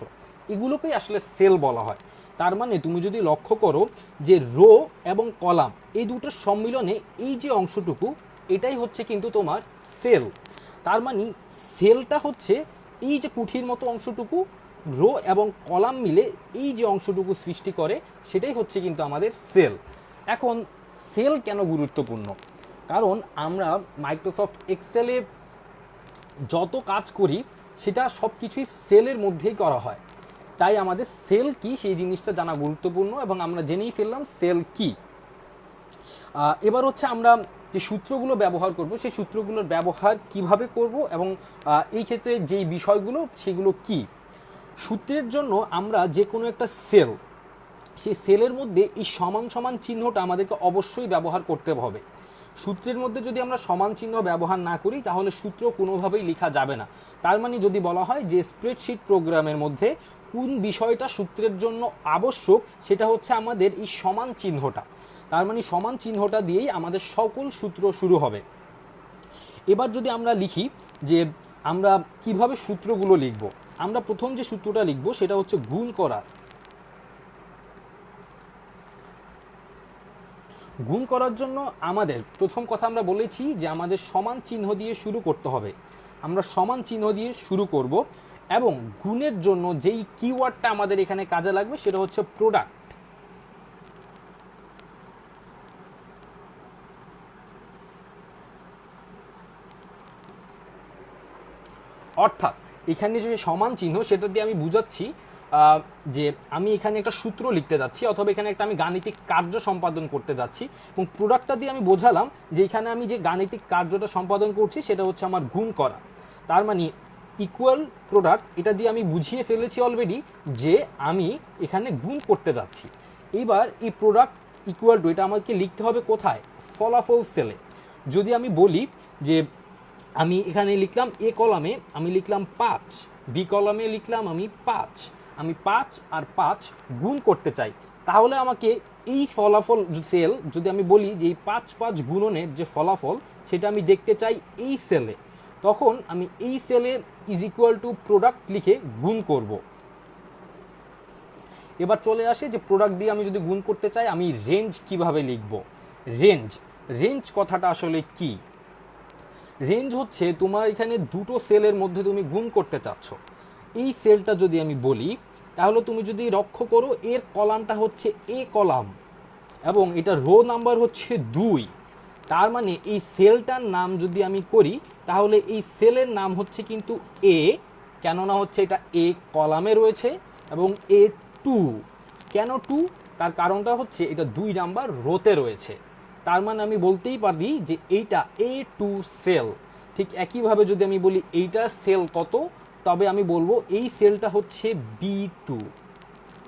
এগুলোকেই আসলে সেল বলা হয়। তার মানে তুমি যদি লক্ষ্য করো যে রো এবং কলাম এই দুটোর সম্মিলনে এই যে অংশটুকু, এটাই হচ্ছে কিন্তু তোমার সেল। তার মানে সেলটা হচ্ছে এই যে কুঠির মতো অংশটুকু, রো এবং কলাম মিলে এই যে অংশটুকু সৃষ্টি করে, সেটাই হচ্ছে কিন্তু আমাদের সেল। এখন সেল কেন গুরুত্বপূর্ণ? কারণ আমরা মাইক্রোসফট এক্সেলে যত কাজ করি সেটা সব কিছুই সেলের মধ্যেই করা হয়, তাই আমাদের সেল কি সেই জিনিসটা জানা গুরুত্বপূর্ণ এবং আমরা জেনেই ফেললাম সেল কি। এবার হচ্ছে আমরা যে সূত্রগুলো ব্যবহার করব সেই সূত্রগুলোর ব্যবহার কিভাবে করব এবং এই ক্ষেত্রে যেই বিষয়গুলো সেগুলো কি। সূত্রের জন্য আমরা যে কোনো একটা সেল, সেই সেলের মধ্যে এই সমান সমান চিহ্নটা আমাদেরকে অবশ্যই ব্যবহার করতে হবে। সূত্রের মধ্যে যদি আমরা সমান চিহ্ন ব্যবহার না করি তাহলে সূত্র কোনোভাবেই লেখা যাবে না। তার মানে যদি বলা হয় যে স্প্রেডশিট প্রোগ্রামের মধ্যে কোন বিষয়টা সূত্রের জন্য আবশ্যক, সেটা হচ্ছে আমাদের এই সমান চিহ্নটা। তার মানে সমান চিহ্নটা দিয়েই আমাদের সকল সূত্র শুরু হবে। এবার যদি আমরা লিখি যে আমরা কিভাবে সূত্রগুলো লিখব, আমরা প্রথম যে সূত্রটা লিখব সেটা হচ্ছে গুণ করার। গুণ করার জন্য আমাদের প্রথম কথা আমরা বলেছি যে আমাদের সমান চিহ্ন দিয়ে শুরু করতে হবে। আমরা সমান চিহ্ন দিয়ে শুরু করব এবং গুণের জন্য যেই কিওয়ার্ডটা আমাদের এখানে কাজে লাগবে সেটা হচ্ছে প্রোডাক্ট। অর্থাৎ এখানে যে সমান চিহ্ন সেটা দিয়ে আমি বুঝাচ্ছি যে আমি এখানে একটা সূত্র লিখতে যাচ্ছি অথবা এখানে একটা আমি গাণিতিক কার্য সম্পাদন করতে যাচ্ছি, এবং প্রোডাক্টটা দিয়ে আমি বোঝালাম যে এখানে আমি যে গাণিতিক কার্যটা সম্পাদন করছি সেটা হচ্ছে আমার গুণ করা। তার মানে ইকুয়াল প্রোডাক্ট, এটা দিয়ে আমি বুঝিয়ে ফেলেছি অলরেডি যে আমি এখানে গুণ করতে যাচ্ছি। এইবার এই প্রোডাক্ট ইকুয়াল টু এটা আমাকে লিখতে হবে কোথায়? ফলাফল সেলে। যদি আমি বলি যে আমি এখানে লিখলাম এ কলামে আমি লিখলাম 5, বি কলামে লিখলাম আমি 5, আমি 5 আর 5 গুণ করতে চাই, তাহলে আমাকে এই ফলাফল সেল যদি আমি বলি যে এই 5 5 গুণনের যে ফলাফল সেটা আমি দেখতে চাই এই সেলে, তখন আমি এই সেলে ইজ ইকুয়াল টু প্রোডাক্ট লিখে গুণ করব। এবার চলে আসে যে প্রোডাক্ট দিয়ে আমি যদি গুণ করতে চাই আমি রেঞ্জ কিভাবে লিখব। রেঞ্জ কথাটা আসলে কি? রেঞ্জ হচ্ছে তোমার এখানে দুটো সেলের মধ্যে তুমি গুণ করতে চাচ্ছ। এই সেলটা যদি আমি বলি তাহলে তুমি যদি লক্ষ্য করো এর কলামটা হচ্ছে এ কলাম এবং এটা রো নাম্বার হচ্ছে 2। তার মানে এই সেলটার নাম যদি আমি করি তাহলে এই সেলের নাম হচ্ছে কিন্তু এ, কেননা হচ্ছে এটা এ কলামে রয়েছে, এবং A2। কেন 2? তার কারণটা হচ্ছে এটা 2 নাম্বার রোতে রয়েছে। তার মানে আমি বলতেই পারি যে এইটা A2 সেল। ঠিক একইভাবে যদি আমি বলি এইটা সেল কত, তবে আমি বলবো এই সেলটা হচ্ছে B2।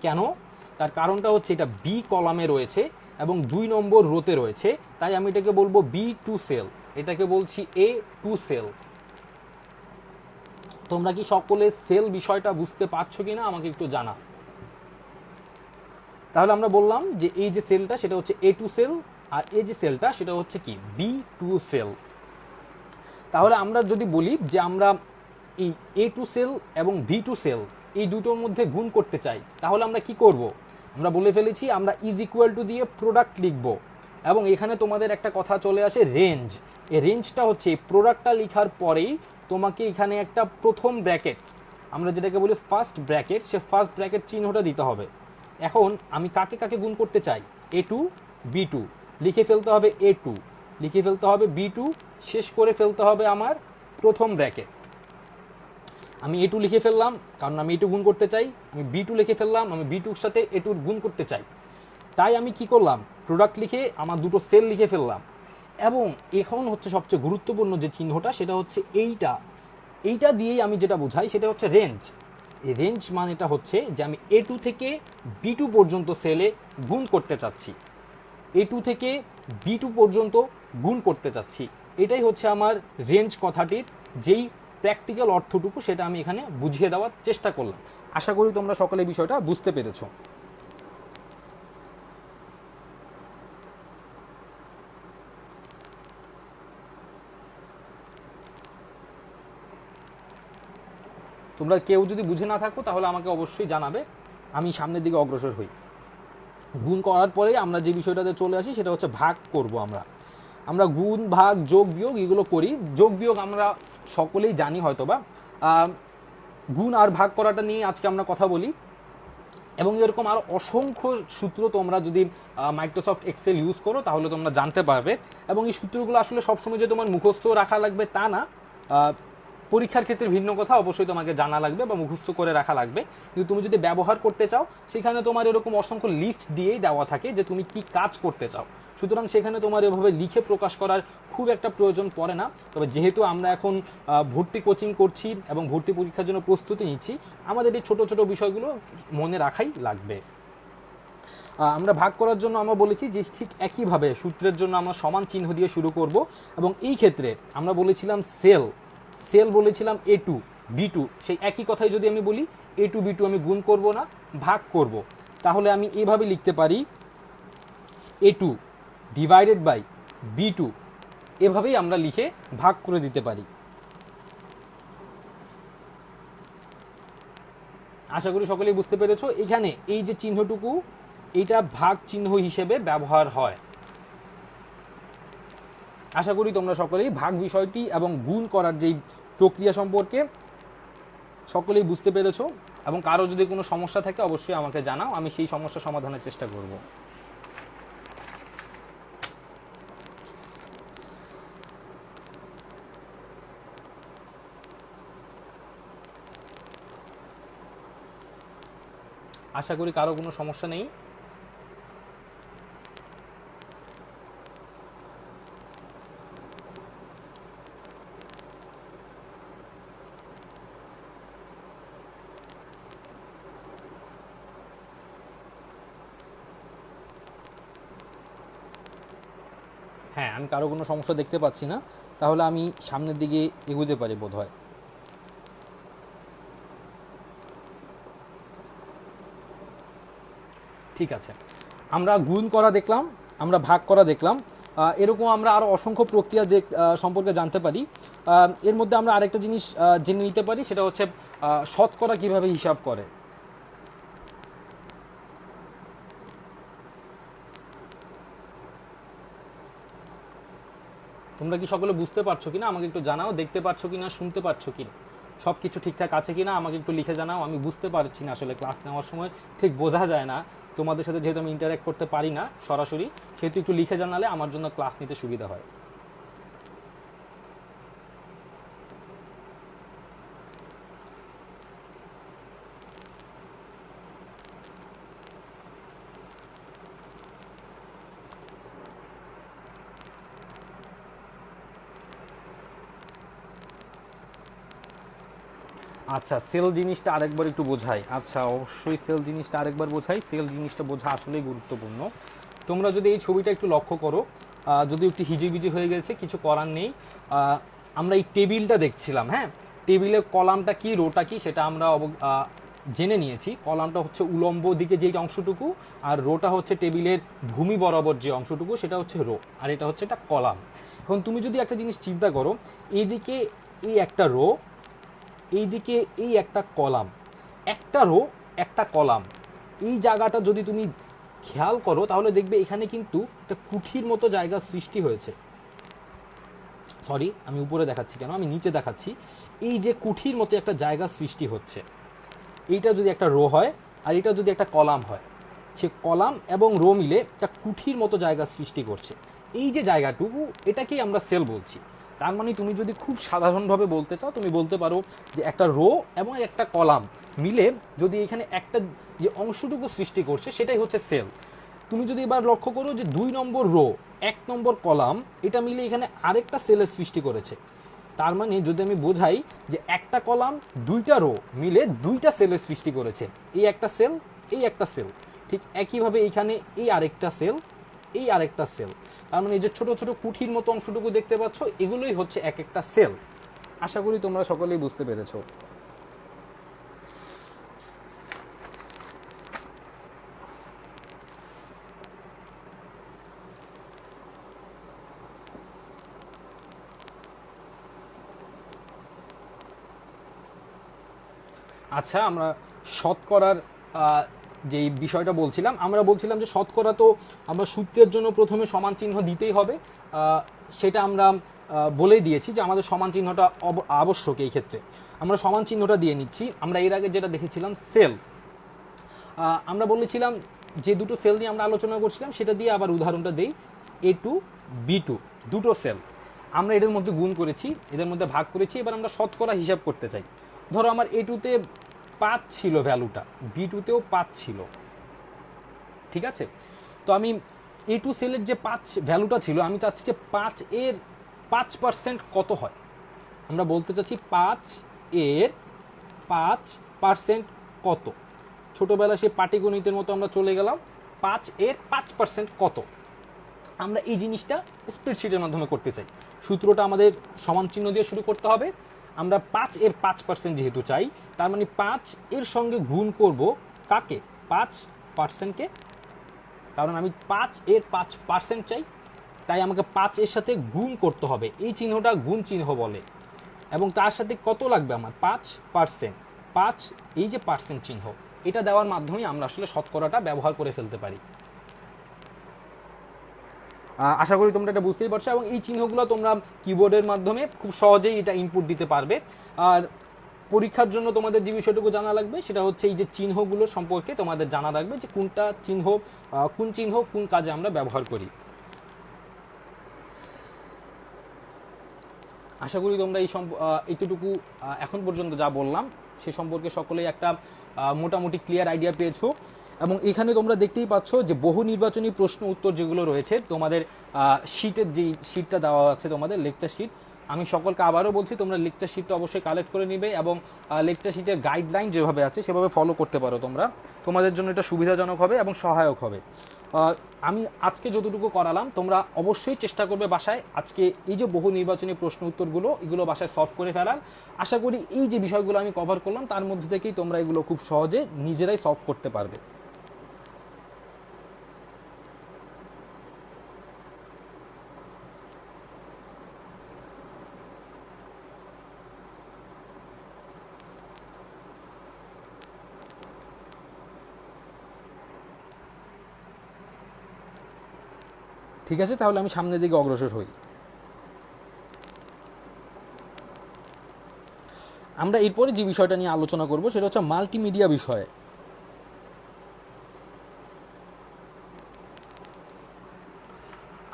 কেন? তার কারণটা হচ্ছে এটা বি কলামে রয়েছে এবং 2 নম্বর রোতে রয়েছে, তাই আমি এটাকে বলবো B2 সেল, এটাকে বলছি A2 সেল। তোমরা কি সকলে সেল বিষয়টা বুঝতে পারছো কিনা আমাকে একটু জানা। তাহলে আমরা বললাম যে এই যে সেলটা সেটা হচ্ছে A2 সেল, আর এই যে সেলটা সেটা হচ্ছে কি B2 সেল। তাহলে আমরা যদি বলি যে আমরা এই A2 সেল এবং B2 সেল এই দুটোর মধ্যে গুণ করতে চাই, তাহলে আমরা কি করব? আমরা বলে ফেলেছি আমরা ইজ ইকুয়াল টু দিয়ে প্রোডাক্ট লিখব, এবং এখানে তোমাদের একটা কথা চলে আসে রেঞ্জ। এই রেঞ্জটা হচ্ছে প্রোডাক্টটা লেখার পরেই তোমাকে এখানে একটা প্রথম ব্র্যাকেট, আমরা যেটাকে বলি ফার্স্ট ব্র্যাকেট, সে ফার্স্ট ব্র্যাকেট চিহ্নটা দিতে হবে। এখন আমি কাকে কাকে গুণ করতে চাই? A2 B2, লিখে ফেলতে হবে A2, লিখে ফেলতে হবে B2, শেষ করে ফেলতে হবে আমার প্রথম ব্র্যাকেট। আমি A2 লিখে ফেললাম কারণ আমি A2 গুণ করতে চাই, আমি B2 লিখে ফেললাম আমি B2 এর সাথে A2 গুণ করতে চাই। তাই আমি কি করলাম? প্রোডাক্ট লিখে আমার দুটো সেল লিখে ফেললাম। এবং এখন হচ্ছে সবচেয়ে গুরুত্বপূর্ণ যে চিহ্নটা সেটা হচ্ছে এইটা দিয়েই আমি যেটা বোঝাই সেটা হচ্ছে রেঞ্জ। এই রেঞ্জ মানেটা হচ্ছে যে আমি A2 থেকে B2 পর্যন্ত সেলে গুণ করতে চাচ্ছি, A2 থেকে B2 পর্যন্ত গুণ করতে চাচ্ছি। এটাই হচ্ছে আমার রেঞ্জ কথাটির যেই প্র্যাকটিক্যাল অর্থটুকু, সেটা আমি এখানে বুঝিয়ে দেওয়ার চেষ্টা করলাম। আশা করি তোমরা সকলে বিষয়টা বুঝতে পেরেছো। তোমরা কেউ যদি বুঝে না থাকো তাহলে আমাকে অবশ্যই জানাবে, আমি সামনের দিকে অগ্রসর হই। গুণ করার পরে আমরা যে বিষয়টাতে চলে আসি সেটা হচ্ছে ভাগ করব। আমরা গুণ ভাগ যোগ বিয়োগ এগুলো করি। যোগ বিয়োগ আমরা সকলেই জানি হয়তোবা, গুণ আর ভাগ করাটা নিয়ে আজকে আমরা কথা বলি। এবং এরকম আরও অসংখ্য সূত্র তোমরা যদি মাইক্রোসফট এক্সেল ইউজ করো তাহলে তোমরা জানতে পারবে। এবং এই সূত্রগুলো আসলে সবসময় যে তোমার মুখস্থ রাখা লাগবে তা না, পরীক্ষার ক্ষেত্রে ভিন্ন কথা, অবশ্যই তোমাকে জানা লাগবে বা মুখস্থ করে রাখা লাগবে। কিন্তু তুমি যদি ব্যবহার করতে চাও সেখানে তোমার এরকম অসংখ্য লিস্ট দিয়েই দেওয়া থাকে যে তুমি কি কাজ করতে চাও। সুতরাং সেখানে তোমার এভাবে লিখে প্রকাশ করার খুব একটা প্রয়োজন পড়ে না। তবে যেহেতু আমরা এখন ভর্তি কোচিং করছি এবং ভর্তি পরীক্ষার জন্য প্রস্তুতি নিচ্ছি, আমাদের এই ছোট ছোট বিষয়গুলো মনে রাখাই লাগবে। আমরা ভাগ করার জন্য আমরা বলেছি যে ঠিক একইভাবে সূত্রের জন্য আমরা সমান চিহ্ন দিয়ে শুরু করব। এবং এই ক্ষেত্রে আমরা বলেছিলাম সেল বলেছিলাম A2 B2, সেই একই কথাই যদি আমি বলি A2 B2 আমি গুণ করব না, ভাগ করব। তাহলে আমি এইভাবে লিখতে পারি A2 ডিভাইডেড বাই B2, এভাবেই আমরা লিখে ভাগ করে দিতে পারি। আশা করি সকলেই বুঝতে পেরেছো। এখানে এই যে চিহ্নটুকু, এইটা ভাগ চিহ্ন হিসেবে ব্যবহার হয়। আশা করি তোমরা সকলেই ভাগ বিষয়টি এবং গুণ করার যেই প্রক্রিয়া সম্পর্কে সকলেই বুঝতে পেরেছো। এবং কারো যদি কোনো সমস্যা থাকে অবশ্যই আমাকে জানাও, আমি সেই সমস্যা সমাধানের চেষ্টা করব। আশা করি কারো কোনো সমস্যা নেই। হ্যাঁ, আমি কারো কোনো সমস্যা দেখতে পাচ্ছি না, তাহলে আমি সামনের দিকে এগোতে পারি বোধ হয়। ঠিক আছে, আমরা গুণ করা দেখলাম, আমরা ভাগ করা দেখলাম। এরকম আমরা আরও অসংখ্য প্রক্রিয়া সম্পর্কে জানতে পারি। এর মধ্যে আমরা আরেকটা জিনিস জেনে নিতে পারি, সেটা হচ্ছে শতকরা কিভাবে হিসাব করে। তোমরা কি সকলে বুঝতে পারছো কিনা আমাকে একটু জানাও, দেখতে পাচ্ছ কিনা, শুনতে পাচ্ছ কিনা, সব কিছু ঠিকঠাক আছে কিনা আমাকে একটু লিখে জানাও। আমি বুঝতে পারছি না, আসলে ক্লাস নেওয়ার সময় ঠিক বোঝা যায় না তোমাদের সাথে, যেহেতু আমি ইন্টারঅ্যাক্ট করতে পারি না সরাসরি, সেহেতু একটু লিখে জানালে আমার জন্য ক্লাস নিতে সুবিধা হয়। আচ্ছা, সেল জিনিসটা আরেকবার একটু বোঝাই। আচ্ছা, অবশ্যই সেল জিনিসটা আরেকবার বোঝাই। সেল জিনিসটা বোঝা আসলেই গুরুত্বপূর্ণ। তোমরা যদি এই ছবিটা একটু লক্ষ্য করো, যদি একটু হিজিবিজি হয়ে গেছে, কিছু করার নেই। আমরা এই টেবিলটা দেখছিলাম, হ্যাঁ, টেবিলের কলামটা কি রোটা কি সেটা আমরা জেনে নিয়েছি। কলামটা হচ্ছে উলম্ব দিকে যে অংশটুকু, আর রোটা হচ্ছে টেবিলের ভূমি বরাবর যে অংশটুকু, সেটা হচ্ছে রো, আর এটা হচ্ছে একটা কলাম। এখন তুমি যদি একটা জিনিস চিন্তা করো, এইদিকে এই একটা রো, এইদিকে এই একটা কলাম, একটা রো একটা কলাম, এই জায়গাটা যদি তুমি খেয়াল করো তাহলে দেখবে এখানে কিন্তু একটা কুঠির মতো জায়গা সৃষ্টি হয়েছে। সরি, আমি উপরে দেখাচ্ছি কেন, আমি নিচে দেখাচ্ছি। এই যে কুঠির মতো একটা জায়গা সৃষ্টি হচ্ছে, এইটা যদি একটা রো হয় আর এটা যদি একটা কলাম হয়, সে কলাম এবং রো মিলে একটা কুঠির মতো জায়গা সৃষ্টি করছে। এই যে জায়গাটুকু, এটাকেই আমরা সেল বলছি। তার মানে তুমি যদি খুব সাধারণভাবে বলতে চাও, তুমি বলতে পারো যে একটা রো এবং একটা কলাম মিলে যদি এখানে একটা যে অংশটুকু সৃষ্টি করছে সেটাই হচ্ছে সেল। তুমি যদি এবার লক্ষ্য করো যে 2 নম্বর রো 1 নম্বর কলাম এটা মিলে এখানে আরেকটা সেলের সৃষ্টি করেছে। তার মানে যদি আমি বোঝাই যে একটা কলাম 2টা রো মিলে 2টা সেলের সৃষ্টি করেছে, এই একটা সেল, এই একটা সেল, ঠিক একইভাবে এইখানে এই আরেকটা সেল, এই আরেকটা সেল। তার মানে এই যে ছোট ছোট কুঠির মতো অংশটুকু দেখতে পাচ্ছ, এগুলোই হচ্ছে এক একটা সেল। আশা করি তোমরা সকলেই বুঝতে পেরেছো। আচ্ছা, আমরা শতকরার যে বিষয়টা বলছিলাম, আমরা বলছিলাম যে শতকরা তো আমরা সূত্রের জন্য প্রথমে সমান চিহ্ন দিতেই হবে, সেটা আমরা বলেই দিয়েছি যে আমাদের সমান চিহ্নটা আবশ্যক। এই ক্ষেত্রে আমরা সমান চিহ্নটা দিয়ে নিচ্ছি। আমরা এর আগে যেটা দেখেছিলাম সেল, আমরা বলেছিলাম যে দুটো সেল নিয়ে আমরা আলোচনা করছিলাম, সেটা দিয়ে আবার উদাহরণটা দেই। A2 B2 দুটো সেল, আমরা এদের মধ্যে গুণ করেছি, এদের মধ্যে ভাগ করেছি, এবার আমরা শতকরা হিসাব করতে চাই। ধরো আমার A2-তে 5 ছিল ভ্যালুটা, B2-তেও 5 ছিল, ঠিক আছে? তো আমি A2 সেলের যে 5 ভ্যালুটা ছিল, আমি চাচ্ছি যে 5 এর 5% কত হয়। আমরা বলতে চাচ্ছি 5 এর 5% কত। ছোটোবেলা সেই পাটিগণিতের মতো আমরা চলে গেলাম, 5 এর 5% কত। আমরা এই জিনিসটা স্প্রেডশিটের মাধ্যমে করতে চাই। সূত্রটা আমাদের সমান চিহ্ন দিয়ে শুরু করতে হবে। আমরা 5 এর 5% যেহেতু চাই, তার মানে 5 এর সঙ্গে গুণ করব কাকে? 5%কে। কারণ আমি 5 এর 5% চাই, তাই আমাকে 5 এর সাথে গুণ করতে হবে। এই চিহ্নটা গুণ চিহ্ন বলে। এবং তার সাথে কত লাগবে আমার? 5%। 5 এই যে পার্সেন্ট চিহ্ন, এটা দেওয়ার মাধ্যমে আমরা আসলে শতকরাটা ব্যবহার করে ফেলতে পারি। আশা করি তোমরা এটা বুঝতেই পারছো, এবং এই চিহ্নগুলো তোমরা কিবোর্ডের মাধ্যমে খুব সহজেই এটা ইনপুট দিতে পারবে। আর পরীক্ষার জন্য তোমাদের যে বিষয়টুকু জানা লাগবে সেটা হচ্ছে এই যে চিহ্নগুলো সম্পর্কে তোমাদের জানা রাখবে, যে কোনটা চিহ্ন, কোন চিহ্ন কোন কাজে আমরা ব্যবহার করি। আশা করি তোমরা এইটুকু এখন পর্যন্ত যা বললাম সে সম্পর্কে সকলেই একটা মোটামুটি ক্লিয়ার আইডিয়া পেয়েছো। এবং এখানে তোমরা দেখতেই পাচ্ছ যে বহু নির্বাচনী প্রশ্ন উত্তর যেগুলো রয়েছে তোমাদের শিটের, যেই শিটটা দেওয়া আছে তোমাদের লেকচার শিট, আমি সকলকে আবারও বলছি তোমরা লেকচার শিটটা অবশ্যই কালেক্ট করে নিবে, এবং লেকচার শিটের গাইডলাইন যেভাবে আছে সেভাবে ফলো করতে পারো তোমরা। তোমাদের জন্য এটা সুবিধাজনক হবে এবং সহায়ক হবে। আমি আজকে যতটুকু করালাম তোমরা অবশ্যই চেষ্টা করবে বাসায় আজকে এই যে বহু নির্বাচনী প্রশ্ন উত্তরগুলো, এগুলো বাসায় সলভ করে ফেলার। আশা করি এই যে বিষয়গুলো আমি কভার করলাম তার মধ্যে থেকেই তোমরা এগুলো খুব সহজে নিজেরাই সলভ করতে পারবে। ঠিক আছে, তাহলে আমি সামনের দিকে অগ্রসর হই। আমরা এরপরে যে বিষয়টা নিয়ে আলোচনা করব সেটা হচ্ছে মাল্টিমিডিয়া বিষয়ে।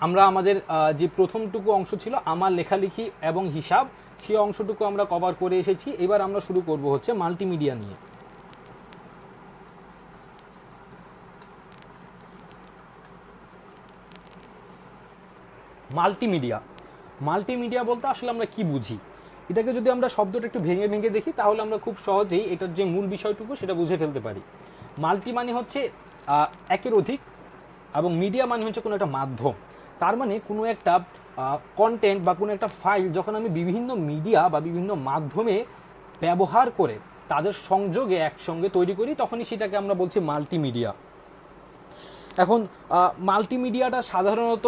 আমরা আমাদের যে প্রথমটুকু অংশ ছিল আমার লেখালেখি এবং হিসাব, সেই অংশটুকু আমরা কভার করে এসেছি। এবার আমরা শুরু করব হচ্ছে মাল্টিমিডিয়া নিয়ে। মাল্টিমিডিয়া বলতে আসলে আমরা কি বুঝি, এটাকে যদি আমরা শব্দটা একটু ভেঙে ভেঙে দেখি তাহলে আমরা খুব সহজেই এটার যে মূল বিষয়টুকু সেটা বুঝে ফেলতে পারি। মাল্টি মানে হচ্ছে একের অধিক, এবং মিডিয়া মানে হচ্ছে কোনো একটা মাধ্যম। তার মানে কোনো একটা কন্টেন্ট বা কোনো একটা ফাইল যখন আমি বিভিন্ন মিডিয়া বা বিভিন্ন মাধ্যমে ব্যবহার করে তাদের সংযোগে একসঙ্গে তৈরি করি, তখনই সেটাকে আমরা বলছি মাল্টিমিডিয়া। এখন মাল্টিমিডিয়াটা সাধারণত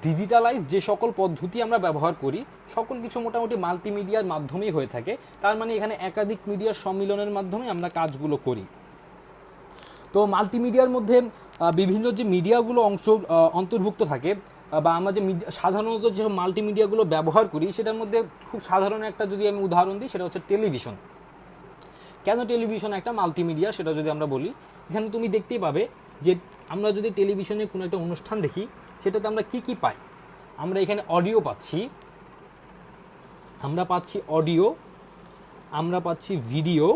ডিজিটালাইজ যে সকল পদ্ধতি আমরা ব্যবহার করি সকল কিছু মোটামুটি মাল্টিমিডিয়ার মাধ্যমেই হয়ে থাকে। তার মানে এখানে একাধিক মিডিয়ার সম্মিলনের মাধ্যমে আমরা কাজগুলো করি। তো মাল্টিমিডিয়ার মধ্যে বিভিন্ন যে মিডিয়াগুলো অন্তর্ভুক্ত থাকে, বা আমরা যে সাধারণত যে মাল্টিমিডিয়াগুলো ব্যবহার করি সেটার মধ্যে খুব সাধারণ একটা যদি আমি উদাহরণ দিই সেটা হচ্ছে টেলিভিশন। কেন টেলিভিশন একটা মাল্টিমিডিয়া সেটা যদি আমরা বলি, এখানে তুমি দেখতেই পাবে যে আমরা যদি টেলিভিশনে কোনো একটা অনুষ্ঠান দেখি সেটাতে আমরা কি কি পাই। আমরা এখানে অডিও পাচ্ছি, আমরা পাচ্ছি ভিডিও,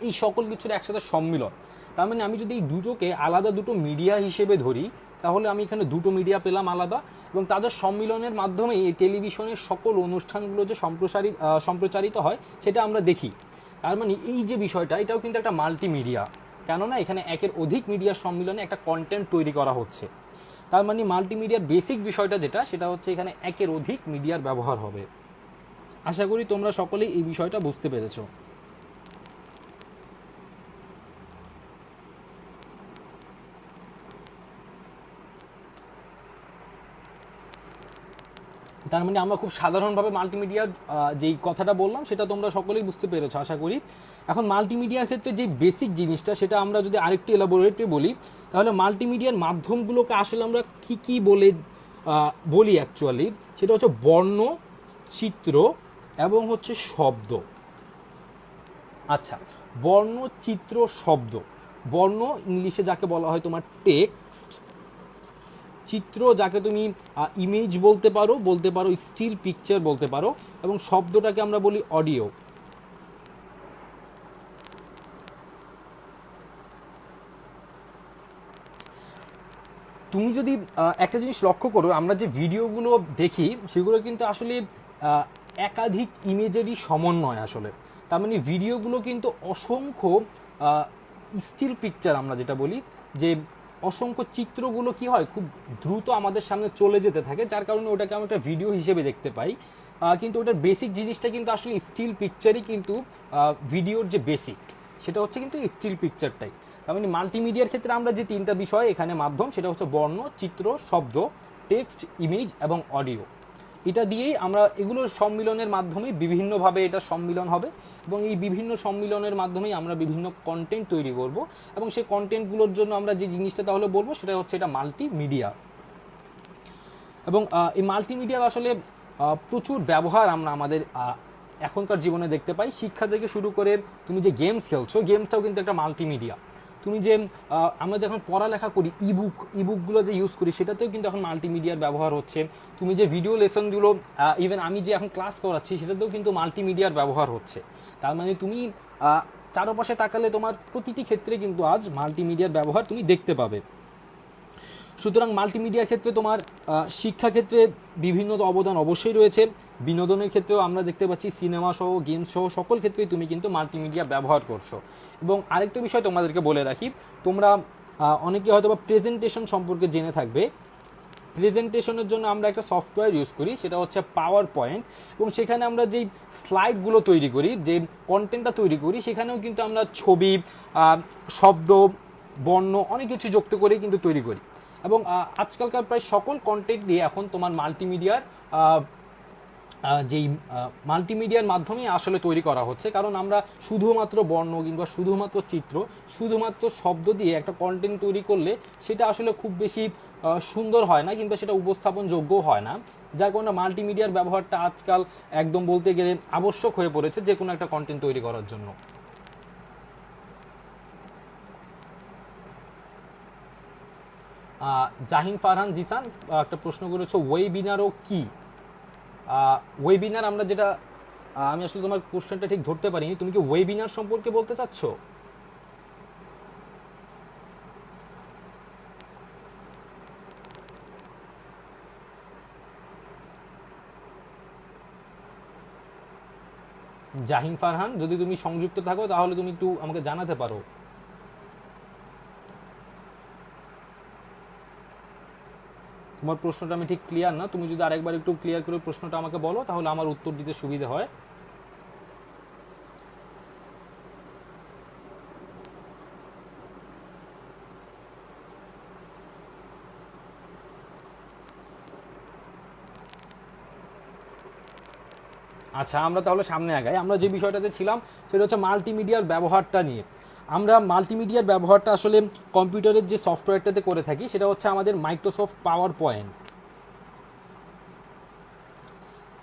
এই সকল কিছুর একসাথে সম্মিলন। তার মানে আমি যদি এই দুটোকে আলাদা দুটো মিডিয়া হিসেবে ধরি তাহলে আমি এখানে দুটো মিডিয়া পেলাম আলাদা, এবং তাদের সম্মিলনের মাধ্যমে এই টেলিভিশনের সকল অনুষ্ঠানগুলো যে সম্প্রচারিত হয় সেটা আমরা দেখি। তার মানে এই যে বিষয়টা এটাও কিন্তু একটা মাল্টিমিডিয়া, কেননা এখানে একের অধিক মিডিয়ার সম্মিলনে একটা কন্টেন্ট তৈরি করা হচ্ছে। তার মানে মাল্টিমিডিয়ার বেসিক বিষয়টা যেটা সেটা হচ্ছে এখানে একের অধিক মিডিয়ার ব্যবহার হবে। আশা করি তোমরা সকলেই এই বিষয়টা বুঝতে পেরেছো। তার মানে আমরা খুব সাধারণভাবে মাল্টিমিডিয়ার যেই কথাটা বললাম সেটা তোমরা সকলেই বুঝতে পেরেছো আশা করি। এখন মাল্টিমিডিয়ার ক্ষেত্রে যে বেসিক জিনিসটা সেটা আমরা যদি আরেকটু এলাবোরেটলি বলি তাহলে মাল্টিমিডিয়ার মাধ্যমগুলোকে আসলে আমরা কি বলি অ্যাকচুয়ালি, সেটা হচ্ছে বর্ণ, চিত্র এবং হচ্ছে শব্দ। আচ্ছা, বর্ণ, চিত্র, শব্দ। বর্ণ ইংলিশে যাকে বলা হয় তোমার টেক্সট, চিত্র যাকে তুমি ইমেজ বলতে পারো স্টিল পিকচার বলতে পারো, এবং শব্দটাকে আমরা বলি অডিও। তুমি যদি একটা জিনিস লক্ষ্য করো, আমরা যে ভিডিওগুলো দেখি সেগুলো কিন্তু আসলে একাধিক ইমেজেরই সমন্বয় আসলে। তার মানে ভিডিওগুলো কিন্তু অসংখ্য স্টিল পিকচার আমরা যেটা বলি, যে অসংখ্য চিত্রগুলো কি হয় খুব দ্রুত আমাদের সামনে চলে যেতে থাকে, যার কারণে ওটাকে আমরা একটা ভিডিও হিসেবে দেখতে পাই। কিন্তু ওটার বেসিক জিনিসটা কিন্তু আসলে স্টিল পিকচারই, কিন্তু ভিডিওর যে বেসিক সেটা হচ্ছে কিন্তু স্টিল পিকচারটাই। তার মানে মাল্টিমিডিয়ার ক্ষেত্রে আমরা যে তিনটা বিষয় এখানে মাধ্যম, সেটা হচ্ছে বর্ণ, চিত্র, শব্দ, টেক্সট, ইমেজ এবং অডিও। এটা দিয়েই আমরা এগুলোর সম্মিলনের মাধ্যমে বিভিন্নভাবে এটা সম্মিলন হবে, এবং এই বিভিন্ন সম্মিলনের মাধ্যমেই আমরা বিভিন্ন কন্টেন্ট তৈরি করব, এবং সেই কন্টেন্টগুলোর জন্য আমরা যে জিনিসটা তাহলে বলবো সেটা হচ্ছে এটা মাল্টিমিডিয়া। এবং এই মাল্টিমিডিয়ার আসলে প্রচুর ব্যবহার আমরা আমাদের এখনকার জীবনে দেখতে পাই। শিক্ষা থেকে শুরু করে তুমি যে গেমস খেলছো, গেমসটাও কিন্তু একটা মাল্টিমিডিয়া। তুমি যে আমরা যখন পড়ালেখা করি ইবুকগুলো যে ইউজ করি, সেটাতেও কিন্তু এখন মাল্টিমিডিয়ার ব্যবহার হচ্ছে। তুমি যে ভিডিও লেসনগুলো, ইভেন আমি যে এখন ক্লাস করাচ্ছি, সেটাতেও কিন্তু মাল্টিমিডিয়ার ব্যবহার হচ্ছে। তার মানে তুমি চারপাশে তাকালে তোমার প্রতিটি ক্ষেত্রে কিন্তু আজ মাল্টিমিডিয়ার ব্যবহার তুমি দেখতে পাবে। সুতরাং মাল্টিমিডিয়ার ক্ষেত্রে তোমার শিক্ষাক্ষেত্রে বিভিন্ন অবদান অবশ্যই রয়েছে। বিনোদনের ক্ষেত্রেও আমরা দেখতে পাচ্ছি সিনেমা সহ, গেম সহ সকল ক্ষেত্রেই তুমি কিন্তু মাল্টিমিডিয়া ব্যবহার করছো। এবং আরেকটা বিষয় তোমাদেরকে বলে রাখি, তোমরা অনেকে হয়তো বা প্রেজেন্টেশন সম্পর্কে জেনে থাকবে। প্রেজেন্টেশনের জন্য আমরা একটা সফটওয়্যার ইউজ করি, সেটা হচ্ছে পাওয়ার পয়েন্ট। এবং সেখানে আমরা যেই স্লাইডগুলো তৈরি করি, যে কন্টেন্টটা তৈরি করি, সেখানেও কিন্তু আমরা ছবি, শব্দ, বর্ণ অনেক কিছু যুক্ত করে কিন্তু তৈরি করি। এবং আজকালকার প্রায় সকল কন্টেন্ট দিয়ে এখন তোমার মাল্টিমিডিয়ার মাধ্যমেই আসলে তৈরি করা হচ্ছে। কারণ আমরা শুধুমাত্র বর্ণ কিংবা শুধুমাত্র চিত্র, শুধুমাত্র শব্দ দিয়ে একটা কন্টেন্ট তৈরি করলে সেটা আসলে খুব বেশি সুন্দর হয় না, কিংবা সেটা উপস্থাপনযোগ্য হয় না। যার কারণে মাল্টিমিডিয়ার ব্যবহারটা আজকাল একদম বলতে গেলে আবশ্যক হয়ে পড়েছে যে কোনো একটা কন্টেন্ট তৈরি করার জন্য। জাহিন ফারহান জিসান একটা প্রশ্ন করেছে, ওয়েবিনারও কি? ওয়েবিনার আমরা যেটা, আমি আসলে তোমার কোশ্চেনটা ঠিক ধরতে পারিনি, তুমি কি ওয়েবিনার সম্পর্কে বলতে চাচ্ছ? জাহিন ফারহান, যদি তুমি সংযুক্ত থাকো তাহলে তুমি একটু আমাকে জানাতে পারো। তোমার প্রশ্নটা আমি ঠিক ক্লিয়ার না, তুমি যদি আরেকবার একটু ক্লিয়ার করে প্রশ্নটা আমাকে বলো তাহলে আমার উত্তর দিতে সুবিধা হয়। আচ্ছা, আমরা তাহলে সামনে আগাই। আমরা যে বিষয়টাতে ছিলাম সেটা হচ্ছে মাল্টিমিডিয়ার ব্যবহারটা নিয়ে। আমরা মাল্টিমিডিয়ার ব্যবহারটা আসলে কম্পিউটারের যে সফটওয়্যারটাতে করে থাকি, সেটা হচ্ছে আমাদের মাইক্রোসফট পাওয়ার পয়েন্ট।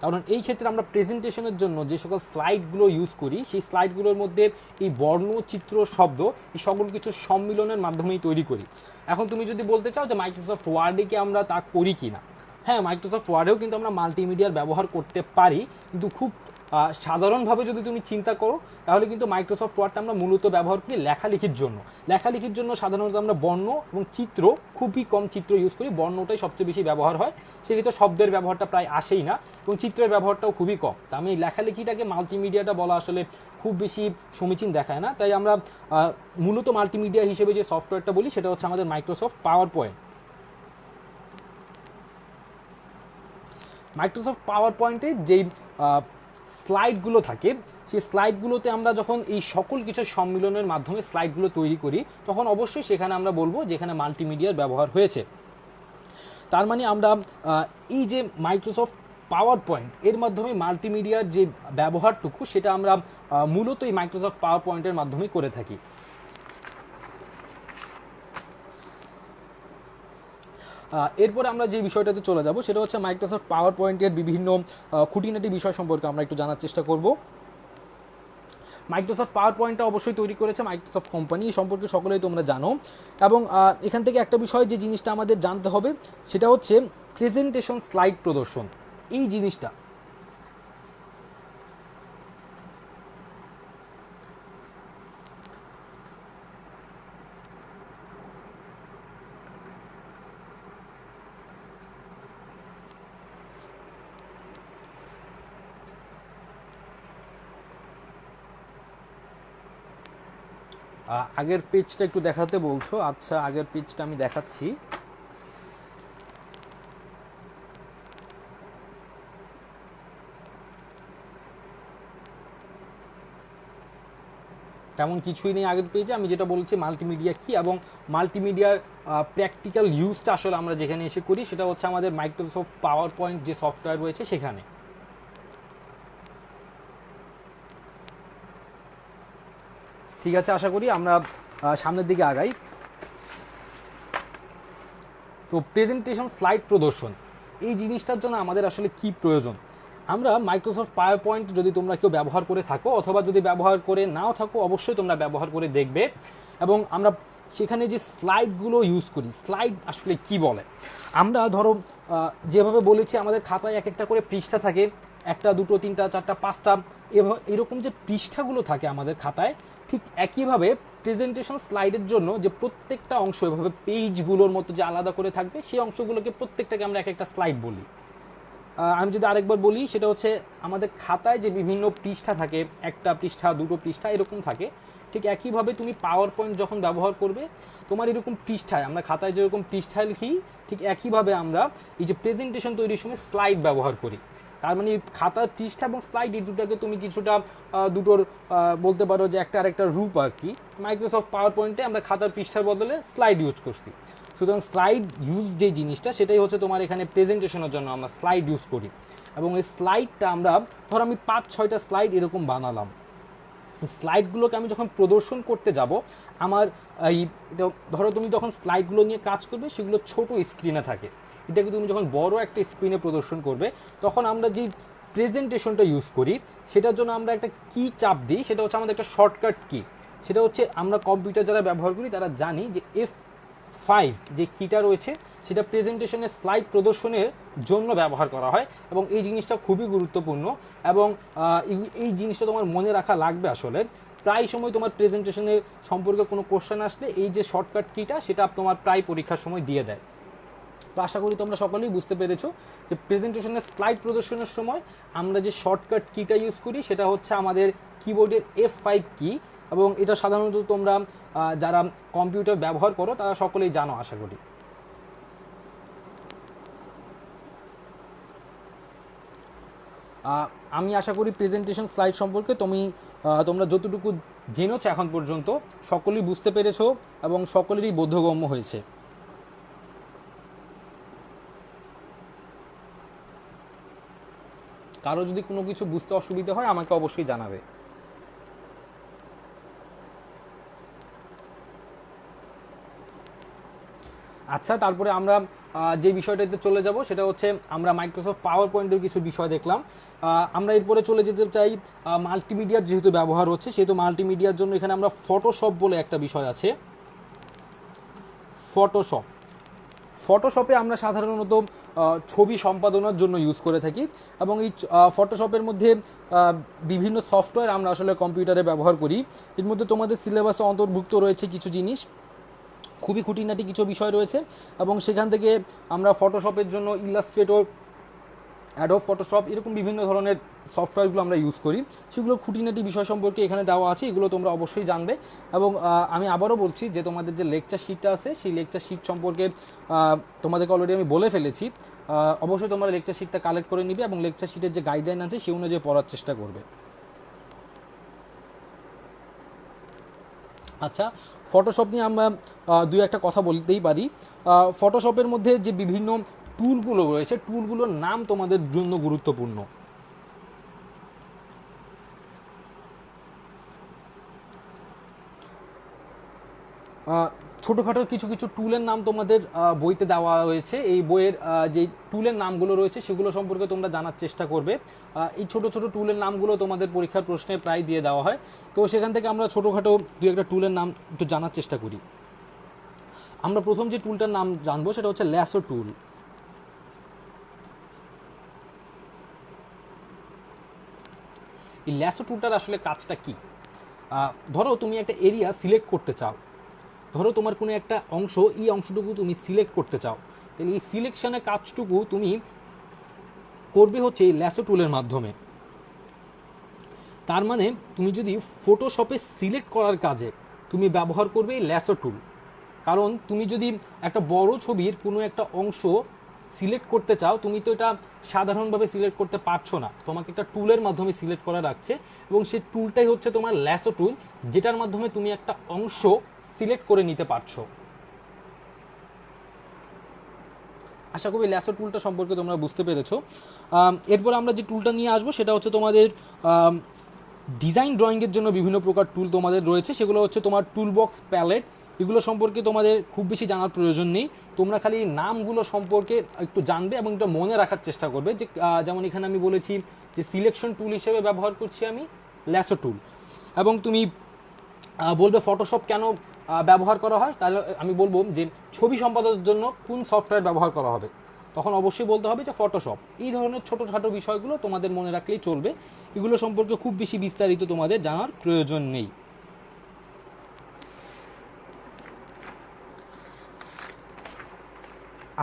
কারণ এই ক্ষেত্রে আমরা প্রেজেন্টেশনের জন্য যে সকল স্লাইডগুলো ইউজ করি, সেই স্লাইডগুলোর মধ্যে এই বর্ণ, চিত্র, শব্দ এই সকল কিছু সম্মিলনের মাধ্যমেই তৈরি করি। এখন তুমি যদি বলতে চাও যে মাইক্রোসফট ওয়ার্ডে কি আমরা তা করি কি না, হ্যাঁ, মাইক্রোসফট ওয়ার্ডেও কিন্তু আমরা মাল্টিমিডিয়ার ব্যবহার করতে পারি, কিন্তু খুব সাধারণভাবে যদি তুমি চিন্তা করো তাহলে কিন্তু মাইক্রোসফট ওয়ার্ডটা আমরা মূলত ব্যবহার করি লেখালেখির জন্য সাধারণত আমরা বর্ণ এবং চিত্র, খুবই কম চিত্র ইউজ করি, বর্ণটাই সবচেয়ে বেশি ব্যবহার হয়। সেক্ষেত্রে শব্দের ব্যবহারটা প্রায় আসেই না, এবং চিত্রের ব্যবহারটাও খুবই কম। তা আমি লেখালেখিটাকে মাল্টিমিডিয়াটা বলা আসলে খুব বেশি সমীচীন দেখায় না। তাই আমরা মূলত মাল্টিমিডিয়া হিসেবে যে সফটওয়্যারটা বলি সেটা হচ্ছে আমাদের মাইক্রোসফট পাওয়ার পয়েন্ট। মাইক্রোসফট পাওয়ার পয়েন্টে যেই স্লাইডগুলো থাকে, সেই স্লাইডগুলোতে আমরা যখন এই সকল কিছু সম্মিলনের মাধ্যমে স্লাইডগুলো তৈরি করি, তখন অবশ্যই সেখানে আমরা বলবো যেখানে মাল্টিমিডিয়ার ব্যবহার হয়েছে। তার মানে আমরা এই যে মাইক্রোসফট পাওয়ার পয়েন্ট, এর মাধ্যমে মাল্টিমিডিয়ার যে ব্যবহারটুকু সেটা আমরা মূলত এই মাইক্রোসফট পাওয়ার পয়েন্টের মাধ্যমেই করে থাকি। এরপরে আমরা যে বিষয়টাতে চলে যাব সেটা হচ্ছে মাইক্রোসফট পাওয়ার পয়েন্টের বিভিন্ন খুঁটিনাটি বিষয় সম্পর্কে আমরা একটু জানার চেষ্টা করব। মাইক্রোসফট পাওয়ার পয়েন্টটা অবশ্যই তৈরি করেছে মাইক্রোসফট কোম্পানি, এই সম্পর্কে সকলেই তোমরা জানো। এবং এখান থেকে একটা বিষয় যে জিনিসটা আমাদের জানতে হবে সেটা হচ্ছে প্রেজেন্টেশন স্লাইড প্রদর্শন। এই জিনিসটা আগের পেজটা একটু দেখাতে বলছো, আচ্ছা আগের পেজটা আমি দেখাচ্ছি। তেমন কিছুই নেই আগের পেজে। আমি যেটা বলছি মাল্টিমিডিয়া কি এবং মাল্টিমিডিয়ার প্র্যাকটিক্যাল ইউজটা আসলে আমরা যেখানে এসে করি সেটা হচ্ছে আমাদের মাইক্রোসফট পাওয়ার পয়েন্ট যে সফটওয়্যার রয়েছে সেখানে। ঠিক আছে, আশা করি আমরা সামনের দিকে আগাই। তো প্রেজেন্টেশন স্লাইড প্রদর্শন এই জিনিসটার জন্য আমাদের আসলে কি প্রয়োজন? আমরা মাইক্রোসফট পাওয়ার পয়েন্ট যদি তোমরা কেউ ব্যবহার করে থাকো অথবা যদি ব্যবহার করে নাও থাকো অবশ্যই তোমরা ব্যবহার করে দেখবে। এবং আমরা সেখানে যে স্লাইডগুলো ইউজ করি, স্লাইড আসলে কি বলে? আমরা ধরো যেভাবে বলেছি আমাদের খাতায় এক একটা করে পৃষ্ঠা থাকে, একটা দুটো তিনটা চারটা পাঁচটা, এরকম যে পৃষ্ঠাগুলো থাকে আমাদের খাতায়, ঠিক একইভাবে প্রেজেন্টেশন স্লাইডের জন্য যে প্রত্যেকটা অংশ এভাবে পেজগুলোর মতো যে আলাদা করে থাকবে সেই অংশগুলোকে প্রত্যেকটাকে আমরা এক একটা স্লাইড বলি। আমি যদি আরেকবার বলি সেটা হচ্ছে আমাদের খাতায় যে বিভিন্ন পৃষ্ঠা থাকে, একটা পৃষ্ঠা দুটো পৃষ্ঠা এরকম থাকে, ঠিক একইভাবে তুমি পাওয়ার পয়েন্ট যখন ব্যবহার করবে তোমার এরকম পৃষ্ঠায়, আমরা খাতায় যেরকম পৃষ্ঠায় লিখি ঠিক একইভাবে আমরা এই যে প্রেজেন্টেশন তৈরির সময় স্লাইড ব্যবহার করি। তার মানে খাতার পৃষ্ঠা এবং স্লাইড এই দুটাকে তুমি কিছুটা দুটোর বলতে পারো যে একটা আরেকটা রূপ আর কি। মাইক্রোসফট পাওয়ার পয়েন্টে আমরা খাতার পৃষ্ঠার বদলে স্লাইড ইউজ করছি। সুতরাং স্লাইড ইউজ যে জিনিসটা সেটাই হচ্ছে তোমার এখানে প্রেজেন্টেশনের জন্য আমরা স্লাইড ইউজ করি। এবং এই স্লাইডটা আমরা ধরো আমি 5-6টা স্লাইড এরকম বানালাম, স্লাইডগুলোকে আমি যখন প্রদর্শন করতে যাব আমার এই ধরো তুমি যখন স্লাইডগুলো নিয়ে কাজ করবে সেগুলো ছোট স্ক্রিনে থাকে, এটাকে তুমি যখন বড় একটা স্ক্রিনে প্রদর্শন করবে তখন আমরা যে প্রেজেন্টেশনটা ইউজ করি সেটার জন্য আমরা একটা কি চাপ দিই, সেটা হচ্ছে আমাদের একটা শর্টকাট কি। সেটা হচ্ছে আমরা কম্পিউটার যারা ব্যবহার করি তারা জানি যে F5 যে কিটা রয়েছে সেটা প্রেজেন্টেশনের স্লাইড প্রদর্শনের জন্য ব্যবহার করা হয় এবং এই জিনিসটা খুবই গুরুত্বপূর্ণ। এবং এই জিনিসটা তোমার মনে রাখা লাগবে। আসলে প্রায় সময় তোমার প্রেজেন্টেশনের সম্পর্কে কোনো কোশ্চেন আসলে এই যে শর্টকাট কিটা সেটা তোমার প্রায় পরীক্ষার সময় দিয়ে দেয়। তো আশা করি তোমরা সকলেই বুঝতে পেরেছো যে প্রেজেন্টেশনের স্লাইড প্রদর্শনের সময় আমরা যে শর্টকাট কিটা ইউজ করি সেটা হচ্ছে আমাদের কিবোর্ডের F5 কি, এবং এটা সাধারণত তোমরা যারা কম্পিউটার ব্যবহার করো তারা সকলেই জানো আশা করি। আমি আশা করি প্রেজেন্টেশন স্লাইড সম্পর্কে তোমরা যতটুকু জেনেছো এখন পর্যন্ত সকলেই বুঝতে পেরেছো এবং সকলেরই বোধগম্য হয়েছে। কারো যদি কোনো কিছু বুঝতে অসুবিধা হয় আমাকে অবশ্যই জানাবে। আচ্ছা, তারপরে আমরা যে বিষয়টাতে চলে যাব সেটা হচ্ছে আমরা মাইক্রোসফট পাওয়ার পয়েন্টের কিছু বিষয় দেখলাম। আমরা এরপরে চলে যেতে চাই মাল্টিমিডিয়ার যেহেতু ব্যবহার হচ্ছে সেহেতু মাল্টিমিডিয়ার জন্য এখানে আমরা ফটোশপ বলে একটা বিষয় আছে। ফটোশপে আমরা সাধারণত ছবি সম্পাদনার জন্য ইউজ করে থাকি এবং এই ফটোশপের মধ্যে বিভিন্ন সফটওয়্যার আমরা আসলে কম্পিউটারে ব্যবহার করি। এর মধ্যে তোমাদের সিলেবাসে অন্তর্ভুক্ত রয়েছে কিছু জিনিস, খুবই খুঁটিনাটি কিছু বিষয় রয়েছে এবং সেখান থেকে আমরা ফটোশপের জন্য ইলাস্ট্রেটর, অ্যাডোব ফটোশপ এরকম বিভিন্ন ধরনের সফটওয়্যারগুলো আমরা ইউজ করি। সেগুলো খুঁটিনাটি বিষয় সম্পর্কে এখানে দেওয়া আছে, এগুলো তোমরা অবশ্যই জানবে। এবং আমি আবারও বলছি যে তোমাদের যে লেকচার শিটটা আছে সেই লেকচার শিট সম্পর্কে তোমাদেরকে অলরেডি আমি বলে ফেলেছি। অবশ্যই তোমরা লেকচার শিটটা কালেক্ট করে নিবে এবং লেকচার শিটের যে গাইডলাইন আছে সেই অনুযায়ী পড়ার চেষ্টা করবে। আচ্ছা, ফটোশপ নিয়ে আমরা দুই একটা কথা বলতেই পারি। ফটোশপের মধ্যে যে বিভিন্ন টুলগুলো রয়েছে টুলগুলোর নাম তোমাদের জন্য গুরুত্বপূর্ণ। ছোটোখাটো কিছু কিছু টুলের নাম তোমাদের বইতে দেওয়া হয়েছে। এই বইয়ের যে টুলের নামগুলো রয়েছে সেগুলো সম্পর্কে তোমরা জানার চেষ্টা করবে। এই ছোট ছোট টুলের নামগুলো তোমাদের পরীক্ষার প্রশ্নে প্রায় দিয়ে দেওয়া হয়, তো সেখান থেকে আমরা ছোটোখাটো দু একটা টুলের নাম একটু জানার চেষ্টা করি। আমরা প্রথম যে টুলটার নাম জানবো সেটা হচ্ছে ল্যাসো টুল। এই ল্যাসো টুলটার আসলে কাজটা কি? ধরো তুমি একটা এরিয়া সিলেক্ট করতে চাও, ধরো তোমার কোনো একটা অংশ, এই অংশটুকু তুমি সিলেক্ট করতে চাও, তাহলে এই সিলেকশনের কাজটুকু তুমি করবে হচ্ছে এই ল্যাসো টুলের মাধ্যমে। তার মানে তুমি যদি ফটোশপে সিলেক্ট করার কাজে তুমি ব্যবহার করবে এই ল্যাসো টুল, কারণ তুমি যদি একটা বড় ছবির কোনো একটা অংশ সিলেক্ট করতে চাও, তুমি তো এটা সাধারণভাবে সিলেক্ট করতে পারছো না, তোমাকে একটা টুলের মাধ্যমে সিলেক্ট করা রাখছে, এবং সেই টুলটাই হচ্ছে তোমার ল্যাসো টুল, যেটার মাধ্যমে তুমি একটা অংশ সিলেক্ট করে নিতে পারছো। আশা করি ল্যাসো টুলটা সম্পর্কে তোমরা বুঝতে পেরেছো। এরপর আমরা যে টুলটা নিয়ে আসবো সেটা হচ্ছে তোমাদের ডিজাইন ড্রয়িংয়ের জন্য বিভিন্ন প্রকার টুল তোমাদের রয়েছে, সেগুলো হচ্ছে তোমার টুলবক্স, প্যালেট। এগুলো সম্পর্কে তোমাদের খুব বেশি জানার প্রয়োজন নেই, তোমরা খালি নামগুলো সম্পর্কে একটু জানবে এবং এটা মনে রাখার চেষ্টা করবে। যে যেমন এখানে আমি বলেছি যে সিলেকশন টুল হিসেবে ব্যবহার করছি আমি ল্যাসো টুল, এবং তুমি বলবে ফটোশপ কেন ব্যবহার করা হয়, তাহলে আমি বলবো যে ছবি সম্পাদনের জন্য কোন সফটওয়্যার ব্যবহার করা হবে, তখন অবশ্যই বলতে হবে যে ফটোশপ। এই ধরনের ছোটোখাটো বিষয়গুলো তোমাদের মনে রাখলেই চলবে, এগুলো সম্পর্কে খুব বেশি বিস্তারিত তোমাদের জানার প্রয়োজন নেই।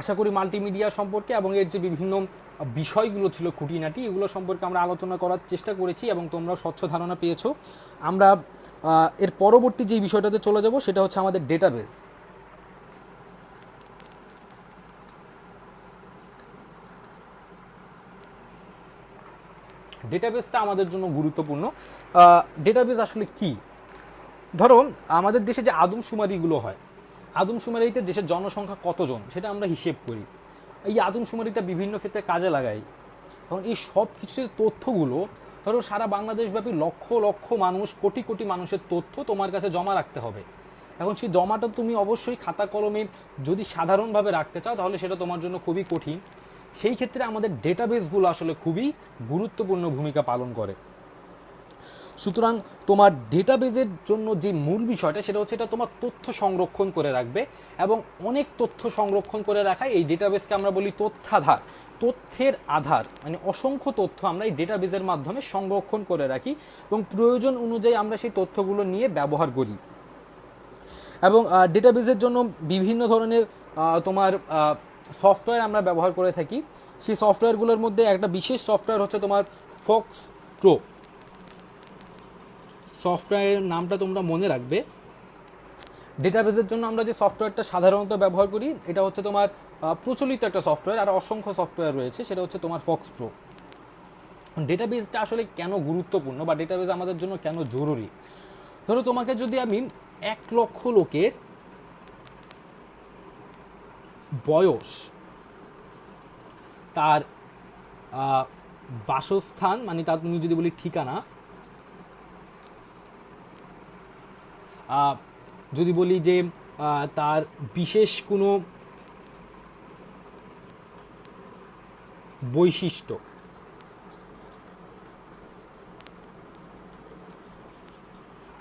আশা করি মাল্টিমিডিয়া সম্পর্কে এবং এর যে বিভিন্ন বিষয়গুলো ছিল খুঁটিনাটি, এগুলো সম্পর্কে আমরা আলোচনা করার চেষ্টা করেছি এবং তোমরা স্বচ্ছ ধারণা পেয়েছো। আমরা এর পরবর্তী যে বিষয়টাতে চলে যাব সেটা হচ্ছে আমাদের ডেটাবেস। ডেটাবেসটা আমাদের জন্য গুরুত্বপূর্ণ। ডেটাবেস আসলে কি? ধরো আমাদের দেশে যে আদমশুমারিগুলো হয়, আদমশুমারিতে দেশের জনসংখ্যা কতজন সেটা আমরা হিসেব করি, এই আদমশুমারিটা বিভিন্ন ক্ষেত্রে কাজে লাগাই। এখন এই সব কিছুর তথ্যগুলো ধরো সারা বাংলাদেশব্যাপী লক্ষ লক্ষ মানুষ, কোটি কোটি মানুষের তথ্য তোমার কাছে জমা রাখতে হবে। এখন সেই জমাটা তুমি অবশ্যই খাতা কলমে যদি সাধারণভাবে রাখতে চাও তাহলে সেটা তোমার জন্য খুবই কঠিন। সেই ক্ষেত্রে আমাদের ডেটাবেসগুলো আসলে খুবই গুরুত্বপূর্ণ ভূমিকা পালন করে। সুতরাং তোমার ডেটাবেজের জন্য যে মূল বিষয়টা সেটা হচ্ছে এটা তোমার তথ্য সংরক্ষণ করে রাখবে, এবং অনেক তথ্য সংরক্ষণ করে রাখায় এই ডেটাবেসকে আমরা বলি তথ্যাধার। তথ্যের আধার মানে অসংখ্য তথ্য আমরা এই ডেটাবেজের মাধ্যমে সংরক্ষণ করে রাখি এবং প্রয়োজন অনুযায়ী আমরা সেই তথ্যগুলো নিয়ে ব্যবহার করি। এবং ডেটাবেজের জন্য বিভিন্ন ধরনের তোমার সফটওয়্যার আমরা ব্যবহার করে থাকি। সেই সফটওয়্যারগুলোর মধ্যে একটা বিশেষ সফটওয়্যার হচ্ছে তোমার ফক্স প্রো। সফটওয়্যারের নামটা তোমরা মনে রাখবে। ডেটাবেজের জন্য আমরা যে সফটওয়্যারটা সাধারণত ব্যবহার করি এটা হচ্ছে তোমার প্রচলিত একটা সফটওয়্যার, আর অসংখ্য সফটওয়্যার রয়েছে, সেটা হচ্ছে তোমার ফক্স প্রো। ডেটাবেজটা আসলে কেন গুরুত্বপূর্ণ বা ডেটাবেজ আমাদের জন্য কেন জরুরি? ধরো তোমাকে যদি আমি 1 লক্ষ লোকের বয়স, তার বাসস্থান মানে তার তুমি যদি বলি ঠিকানা, যদি বলি যে তার বিশেষ কোনো বৈশিষ্ট্য,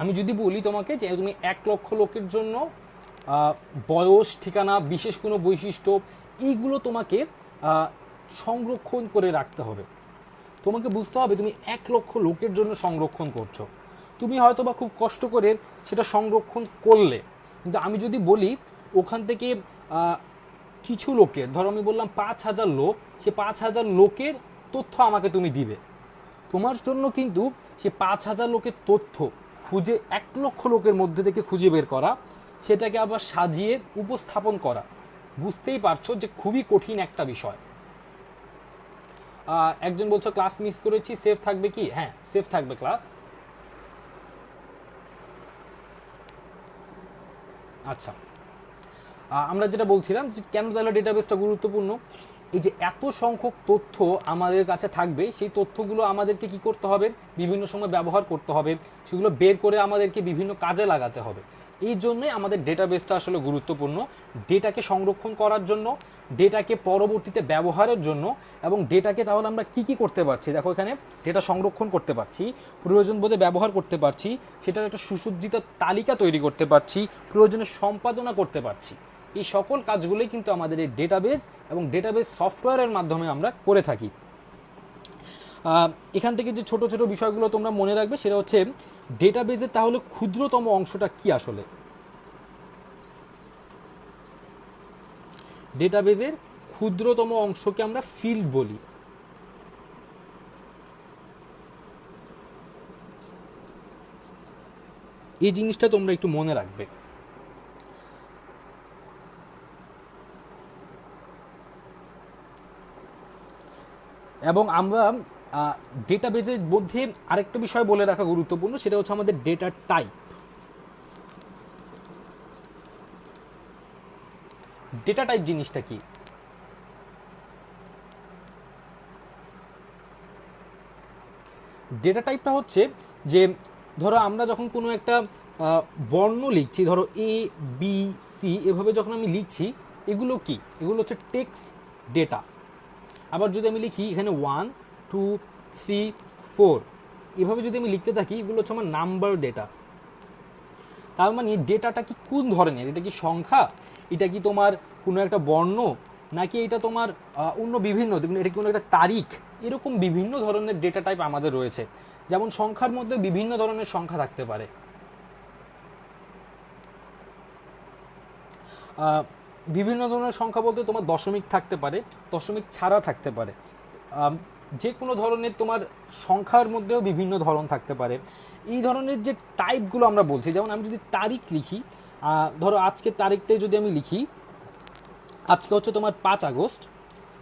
আমি যদি বলি তোমাকে যে তুমি 1 লক্ষ লোকের জন্য বয়স, ঠিকানা, বিশেষ কোনো বৈশিষ্ট্য, এইগুলো তোমাকে সংরক্ষণ করে রাখতে হবে। তোমাকে বুঝতে হবে তুমি 1 লক্ষ লোকের জন্য সংরক্ষণ করছো, তুমি হয়তো বা খুব কষ্ট করে সেটা সংরক্ষণ করলে, কিন্তু আমি যদি বলি ওখান থেকে কিছু লোকের, ধরো আমি বললাম 5,000 লোক, সে 5,000 লোকের তথ্য আমাকে তুমি দিবে, তোমার জন্য কিন্তু সে 5,000 লোকের তথ্য খুঁজে 1 লক্ষ লোকের মধ্যে থেকে খুঁজে বের করা, সেটাকে আবার সাজিয়ে উপস্থাপন করা, বুঝতেই পারছো যে খুবই কঠিন একটা বিষয়। একজন বলছো ক্লাস মিস করেছি, সেফ থাকবে কি? হ্যাঁ, সেফ থাকবে ক্লাস। আচ্ছা, আমরা যেটা বলছিলাম যে কেন তাহলে ডেটাবেসটা গুরুত্বপূর্ণ, এই যে এত সংখ্যক তথ্য আমাদের কাছে থাকবে, সেই তথ্যগুলো আমাদেরকে কি করতে হবে, বিভিন্ন সময় ব্যবহার করতে হবে, সেগুলো বের করে আমাদেরকে বিভিন্ন কাজে লাগাতে হবে। এই জন্যই আমাদের ডেটাবেসটা আসলে গুরুত্বপূর্ণ, ডেটাকে সংরক্ষণ করার জন্য, ডেটাকে পরবর্তীতে ব্যবহারের জন্য, এবং ডেটাকে তাহলে আমরা কি কি করতে পারছি, দেখো এখানে ডেটা সংরক্ষণ করতে পারছি, প্রয়োজন বোধে ব্যবহার করতে পারছি, সেটার একটা সুসজ্জিত তালিকা তৈরি করতে পারছি, প্রয়োজনে সম্পাদনা করতে পারছি। এই সকল কাজগুলোই কিন্তু আমাদের এই ডেটাবেস এবং ডেটাবেস সফটওয়্যারের মাধ্যমে আমরা করে থাকি। এখান থেকে যে ছোট ছোট বিষয়গুলো তোমরা মনে রাখবে সেটা হচ্ছে ডেটাবেসের তাহলে ক্ষুদ্রতম অংশটা কি আসলে। ডেটাবেসের ক্ষুদ্রতম অংশকে আমরা ফিল্ড বলি। এই জিনিসটা তোমরা একটু মনে রাখবে। এবং আমরা ডেটাবেসের মধ্যে আরেকটা বিষয় বলে রাখা গুরুত্বপূর্ণ, সেটা হচ্ছে আমাদের ডেটা টাইপ। ডেটা টাইপ জিনিসটা কি? ডেটা টাইপটা হচ্ছে যে ধরো আমরা যখন কোনো একটা বর্ণ লিখছি, ধরো এ বি সি এভাবে যখন আমি লিখছি, এগুলো কি? এগুলো হচ্ছে টেক্সট ডেটা। আবার যদি আমি লিখি এখানে 1 2 3 4 এভাবে যদি আমি লিখতে থাকি, এগুলো হচ্ছে আমার নাম্বার ডেটা। তার মানে ডেটাটা কি কোন ধরনের? এটা কি সংখ্যা, এটা কি তোমার কোনো একটা বর্ণ, নাকি এটা তোমার অন্য বিভিন্ন, এটা কি কোনো একটা তারিখ? এরকম বিভিন্ন ধরনের ডেটা টাইপ আমাদের রয়েছে। যেমন সংখ্যার মধ্যে বিভিন্ন ধরনের সংখ্যা থাকতে পারে, বিভিন্ন ধরনের সংখ্যা বলতে তোমার দশমিক থাকতে পারে, দশমিক ছাড়া থাকতে পারে, যে কোনো ধরনের তোমার সংখ্যার মধ্যেও বিভিন্ন ধরন থাকতে পারে। এই ধরনের যে টাইপগুলো আমরা বলছি, যেমন আমি যদি তারিখ লিখি, ধরো আজকের তারিখটাই যদি আমি লিখি, আজকে হচ্ছে তোমার 5 আগস্ট,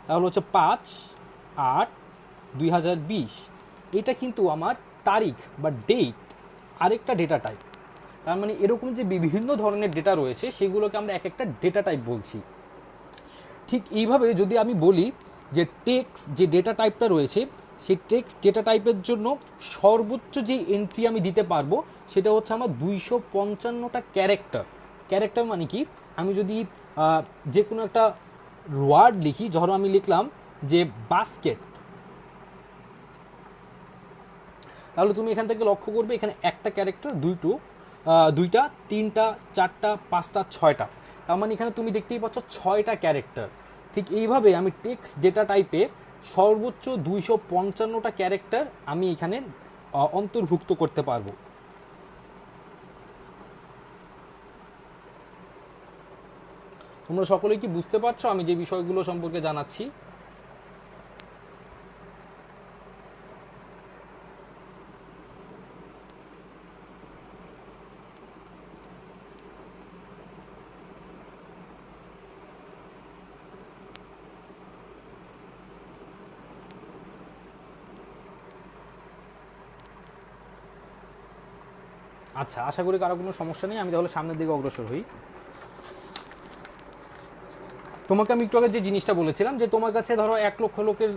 তাহলে হচ্ছে 5/8/2020, এটা কিন্তু আমার তারিখ বা ডেট, আরেকটা ডেটা টাইপ। তার মানে এরকম যে বিভিন্ন ধরনের ডেটা রয়েছে সেগুলোকে আমরা এক একটা ডেটা টাইপ বলছি। ঠিক এইভাবে যদি আমি বলি যে টেক্সট যে ডেটা টাইপটা রয়েছে, সেই টেক্সট ডেটা টাইপের জন্য সর্বোচ্চ যে এন্ট্রি আমি দিতে পারবো সেটা হচ্ছে আমার 255টা ক্যারেক্টার। ক্যারেক্টার মানে কি? আমি যদি যে কোনো একটা ওয়ার্ড লিখি, ধরো আমি লিখলাম যে বাস্কেট, তাহলে তুমি এখান থেকে লক্ষ্য করবে এখানে একটা ক্যারেক্টার, দুইটা, তিনটা, চারটা, পাঁচটা, ছয়টা। তার মানে এখানে তুমি দেখতেই পাচ্ছ 6টা ক্যারেক্টার। ঠিক এইভাবে আমি টেক্সট ডেটা টাইপে সর্বোচ্চ 255টা ক্যারেক্টার আমি এখানে অন্তর্ভুক্ত করতে পারবো। তোমরা সকলেই কি বুঝতে পারছো আমি যে বিষয়গুলো সম্পর্কে জানাচ্ছি? আচ্ছা, আশা করি কারো কোনো সমস্যা নেই। আমি তাহলে সামনের দিকে অগ্রসর হই। তোমাকে আমি একটু আগে যে জিনিসটা বলেছিলাম যে তোমার কাছে ধরো 1 লক্ষ লোকের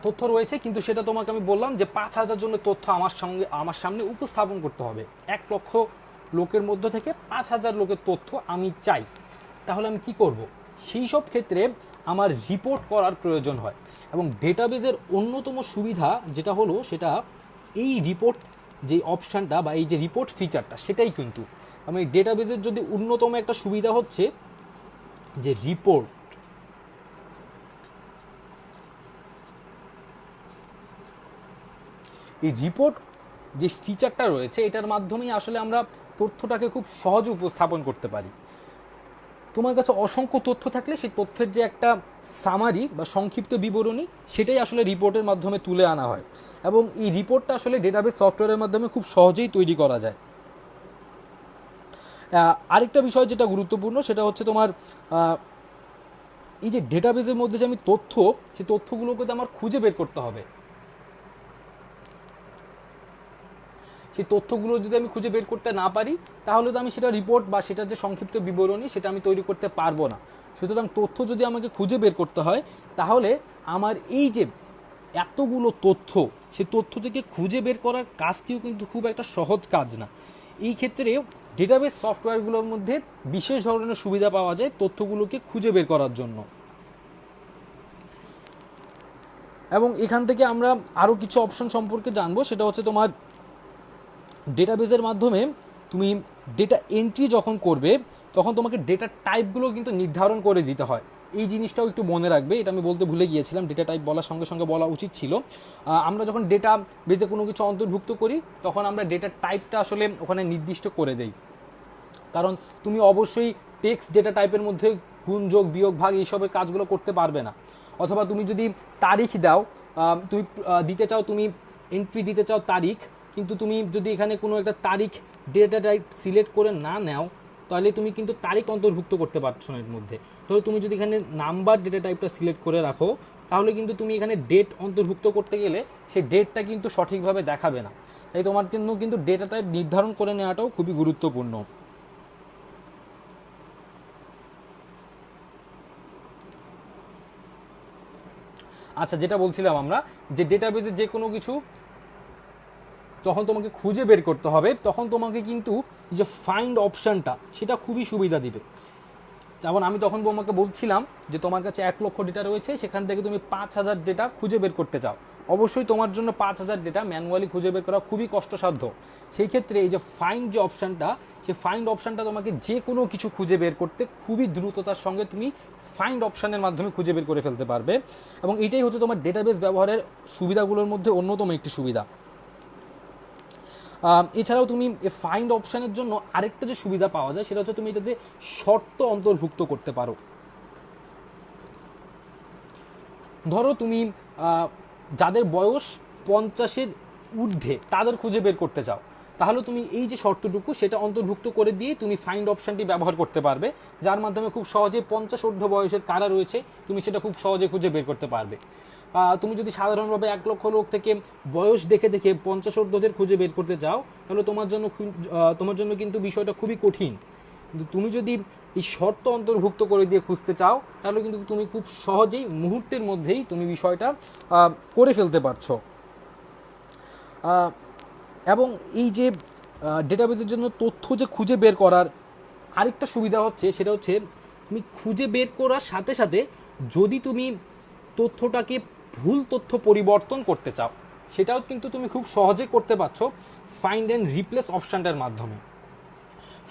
তথ্য রয়েছে, কিন্তু সেটা তোমাকে আমি বললাম যে 5,000 জনের তথ্য আমার সামনে উপস্থাপন করতে হবে। 1 লক্ষ লোকের মধ্য থেকে 5,000 লোকের তথ্য আমি চাই। তাহলে আমি কি করব? সেই সব ক্ষেত্রে আমার রিপোর্ট করার প্রয়োজন হয়, এবং ডেটাবেজের অন্যতম সুবিধা যেটা হলো সেটা এই রিপোর্ট যে অপশানটা বা এই যে রিপোর্ট ফিচারটা, সেটাই কিন্তু আমি ডেটাবেজের যদি অন্যতম একটা সুবিধা হচ্ছে যে রিপোর্ট। এই রিপোর্ট যে ফিচারটা রয়েছে এটার মাধ্যমেই আসলে আমরা তথ্যটাকে খুব সহজে উপস্থাপন করতে পারি। তোমার কাছে অসংখ্য তথ্য থাকলে সেই তথ্যের যে একটা সামারি বা সংক্ষিপ্ত বিবরণী, সেটাই আসলে রিপোর্টের মাধ্যমে তুলে আনা হয়, এবং এই রিপোর্টটা আসলে ডেটাবেস সফটওয়্যারের মাধ্যমে খুব সহজেই তৈরি করা যায়। আরেকটা বিষয় যেটা গুরুত্বপূর্ণ সেটা হচ্ছে তোমার এই যে ডেটাবেসের মধ্যে যে আমি তথ্য, সেই তথ্যগুলোকে তো আমার খুঁজে বের করতে হবে। সেই তথ্যগুলো যদি আমি খুঁজে বের করতে না পারি, তাহলে তো আমি সেটা রিপোর্ট বা সেটার যে সংক্ষিপ্ত বিবরণী সেটা আমি তৈরি করতে পারবো না। সুতরাং তথ্য যদি আমাকে খুঁজে বের করতে হয়, তাহলে আমার এই যে এতগুলো তথ্য, সেই তথ্য থেকে খুঁজে বের করার কাজটিও কিন্তু খুব একটা সহজ কাজ না। এই ক্ষেত্রে ডেটাবেস সফটওয়্যারগুলোর মধ্যে বিশেষ ধরনের সুবিধা পাওয়া যায় তথ্যগুলোকে খুঁজে বের করার জন্য। এবং এখান থেকে আমরা আরও কিছু অপশন সম্পর্কে জানবো, সেটা হচ্ছে তোমার ডেটাবেসের মাধ্যমে তুমি ডেটা এন্ট্রি যখন করবে তখন তোমাকে ডেটা টাইপগুলো কিন্তু নির্ধারণ করে দিতে হয়। এই জিনিসটাও একটু মনে রাখবে, এটা আমি বলতে ভুলে গিয়েছিলাম, ডেটা টাইপ বলার সঙ্গে সঙ্গে বলা উচিত ছিল। আমরা যখন ডেটা বেসে কোনো কিছু অন্তর্ভুক্ত করি তখন আমরা ডেটা টাইপটা আসলে ওখানে নির্দিষ্ট করে দেই, কারণ তুমি অবশ্যই টেক্সট ডেটা টাইপের মধ্যে গুণ যোগ বিয়োগ ভাগ এইসবের কাজগুলো করতে পারবে না। অথবা তুমি যদি তারিখ দাও, তুমি দিতে চাও, তুমি এন্ট্রি দিতে চাও তারিখ, কিন্তু তুমি যদি এখানে কোনো একটা তারিখ ডেটা টাইপ সিলেক্ট করে না নাও তাহলে তুমি কিন্তু তারিখ অন্তর্ভুক্ত করতে পারছো না এর মধ্যে। ধরো তুমি যদি এখানে নাম্বার ডেটা টাইপটা সিলেক্ট করে রাখো তাহলে কিন্তু তুমি এখানে ডেট অন্তর্ভুক্ত করতে গেলে সেই ডেটটা কিন্তু সঠিকভাবে দেখাবে না। তাই তোমার জন্য কিন্তু ডেটা টাইপ নির্ধারণ করে নেওয়াটাও খুবই গুরুত্বপূর্ণ। আচ্ছা, যেটা বলছিলাম আমরা, যে ডেটাবেসে যে কোনো কিছু যখন তোমাকে খুঁজে বের করতে হবে তখন তোমাকে কিন্তু যে ফাইন্ড অপশানটা সেটা খুবই সুবিধা দিবে। যেমন আমি তখন তোমাকে বলছিলাম যে তোমার কাছে 1 লক্ষ ডেটা রয়েছে, সেখান থেকে তুমি 5,000 ডেটা খুঁজে বের করতে চাও, অবশ্যই তোমার জন্য 5,000 ডেটা ম্যানুয়ালি খুঁজে বের করা খুবই কষ্টসাধ্য। সেই ক্ষেত্রে এই যে ফাইন্ড যে অপশানটা, সেই ফাইন্ড অপশানটা তোমাকে যে কোনো কিছু খুঁজে বের করতে খুবই দ্রুততার সঙ্গে তুমি ফাইন্ড অপশানের মাধ্যমে খুঁজে বের করে ফেলতে পারবে। এবং এটাই হচ্ছে তোমার ডেটাবেস ব্যবহারের সুবিধাগুলোর মধ্যে অন্যতম একটি সুবিধা। এছাড়াও তুমি ফাইন্ড অপশানের জন্য আরেকটা যে সুবিধা পাওয়া যায় সেটা হচ্ছে তুমি এটাতে শর্ত অন্তর্ভুক্ত করতে পারো। ধরো তুমি যাদের বয়স 50-এর ঊর্ধ্বে তাদের খুঁজে বের করতে চাও, তাহলে তুমি এই যে শর্তটুকু সেটা অন্তর্ভুক্ত করে দিয়ে তুমি ফাইন্ড অপশানটি ব্যবহার করতে পারবে, যার মাধ্যমে খুব সহজে 50 ঊর্ধ্ব বয়সের কারা রয়েছে তুমি সেটা খুব সহজে খুঁজে বের করতে পারবে। তুমি যদি সাধারণভাবে 1 লক্ষ লোক থেকে বয়স দেখে দেখে 50 ঊর্ধ্বদের খুঁজে বের করতে চাও তাহলে তোমার জন্য কিন্তু বিষয়টা খুবই কঠিন। কিন্তু তুমি যদি এই শর্ত অন্তর্ভুক্ত করে দিয়ে খুঁজতে চাও তাহলে কিন্তু তুমি খুব সহজেই মুহূর্তের মধ্যেই তুমি বিষয়টা করে ফেলতে পারছো। এবং এই যে ডেটাবেসের জন্য তথ্য যে খুঁজে বের করার আরেকটা সুবিধা হচ্ছে সেটা হচ্ছে তুমি খুঁজে বের করার সাথে সাথে যদি তুমি তথ্যটাকে ভুল তথ্য পরিবর্তন করতে চাও সেটাও কিন্তু তুমি খুব সহজে করতে পারছো ফাইন্ড অ্যান্ড রিপ্লেস অপশানটার মাধ্যমে।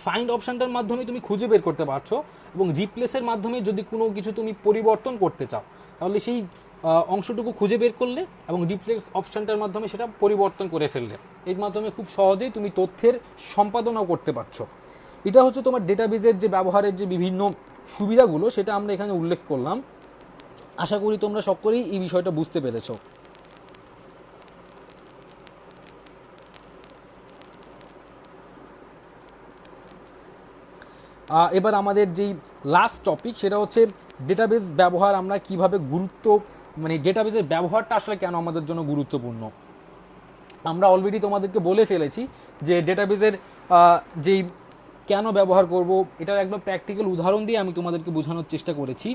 ফাইন্ড অপশানটার মাধ্যমে তুমি খুঁজে বের করতে পারছো এবং রিপ্লেসের মাধ্যমে যদি কোনো কিছু তুমি পরিবর্তন করতে চাও তাহলে সেই অংশটুকু খুঁজে বের করলে এবং রিপ্লেস অপশানটার মাধ্যমে সেটা পরিবর্তন করে ফেললে এর মাধ্যমে খুব সহজেই তুমি তথ্যের সম্পাদনাও করতে পারছো। এটা হচ্ছে তোমার ডেটাবেসের যে ব্যবহারের যে বিভিন্ন সুবিধাগুলো সেটা আমরা এখানে উল্লেখ করলাম। আশা করি তোমরা সকলেই এই বিষয়টা বুঝতে পেরেছো। এবার আমাদের যেই লাস্ট টপিক সেটা হচ্ছে ডেটাবেস ব্যবহার আমরা কিভাবে ডেটাবেসের ব্যবহারটা আসলে কেন আমাদের জন্য গুরুত্বপূর্ণ। আমরা অলরেডি তোমাদেরকে বলে ফেলেছি যে ডেটাবেসের যেই কেন ব্যবহার করব এটার একদম প্র্যাকটিক্যাল উদাহরণ দিয়ে আমি তোমাদেরকে বোঝানোর চেষ্টা করেছি।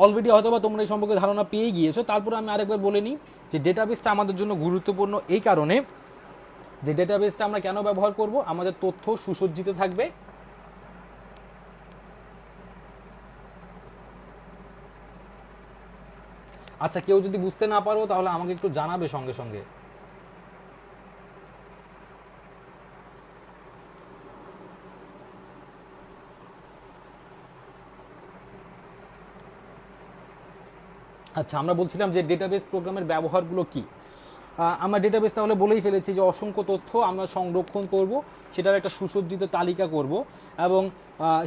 অলরেডি হয়তোবা তোমরা এই সম্পর্কে ধারণা পেয়ে গিয়েছো, তারপরে আমি আরেকবার বলে নিই যে ডেটাবেসটা আমাদের জন্য গুরুত্বপূর্ণ এই কারণে যে ডেটাবেসটা আমরা কেন ব্যবহার করব, আমাদের তথ্য সুসজ্জিত থাকবে, আচ্ছা কেউ যদি বুঝতে না পারো তাহলে আমাকে একটু জানাবে সঙ্গে সঙ্গে। আচ্ছা, আমরা বলছিলাম যে ডেটাবেস প্রোগ্রামের ব্যবহারগুলো কি। আমরা ডেটাবেস তাহলে বলেই ফেলেছি যে অসংখ্য তথ্য আমরা সংরক্ষণ করব, সেটার একটা সুসজ্জিত তালিকা করব এবং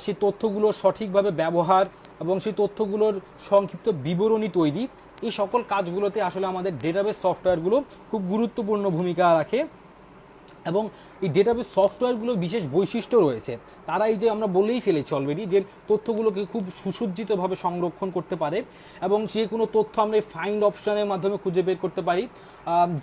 সেই তথ্যগুলোর সঠিকভাবে ব্যবহার এবং সেই তথ্যগুলোর সংক্ষিপ্ত বিবরণী তৈরি, এই সকল কাজগুলোতে আসলে আমাদের ডেটাবেস সফটওয়্যারগুলো খুব গুরুত্বপূর্ণ ভূমিকা রাখে। এবং এই ডেটাবেস সফটওয়্যারগুলোর বিশেষ বৈশিষ্ট্য রয়েছে, তারা এই যে আমরা বলেই ফেলেছি অলরেডি যে তথ্যগুলোকে খুব সুসজ্জিতভাবে সংরক্ষণ করতে পারে এবং যে কোনো তথ্য আমরা ফাইন্ড অপশানের মাধ্যমে খুঁজে বের করতে পারি।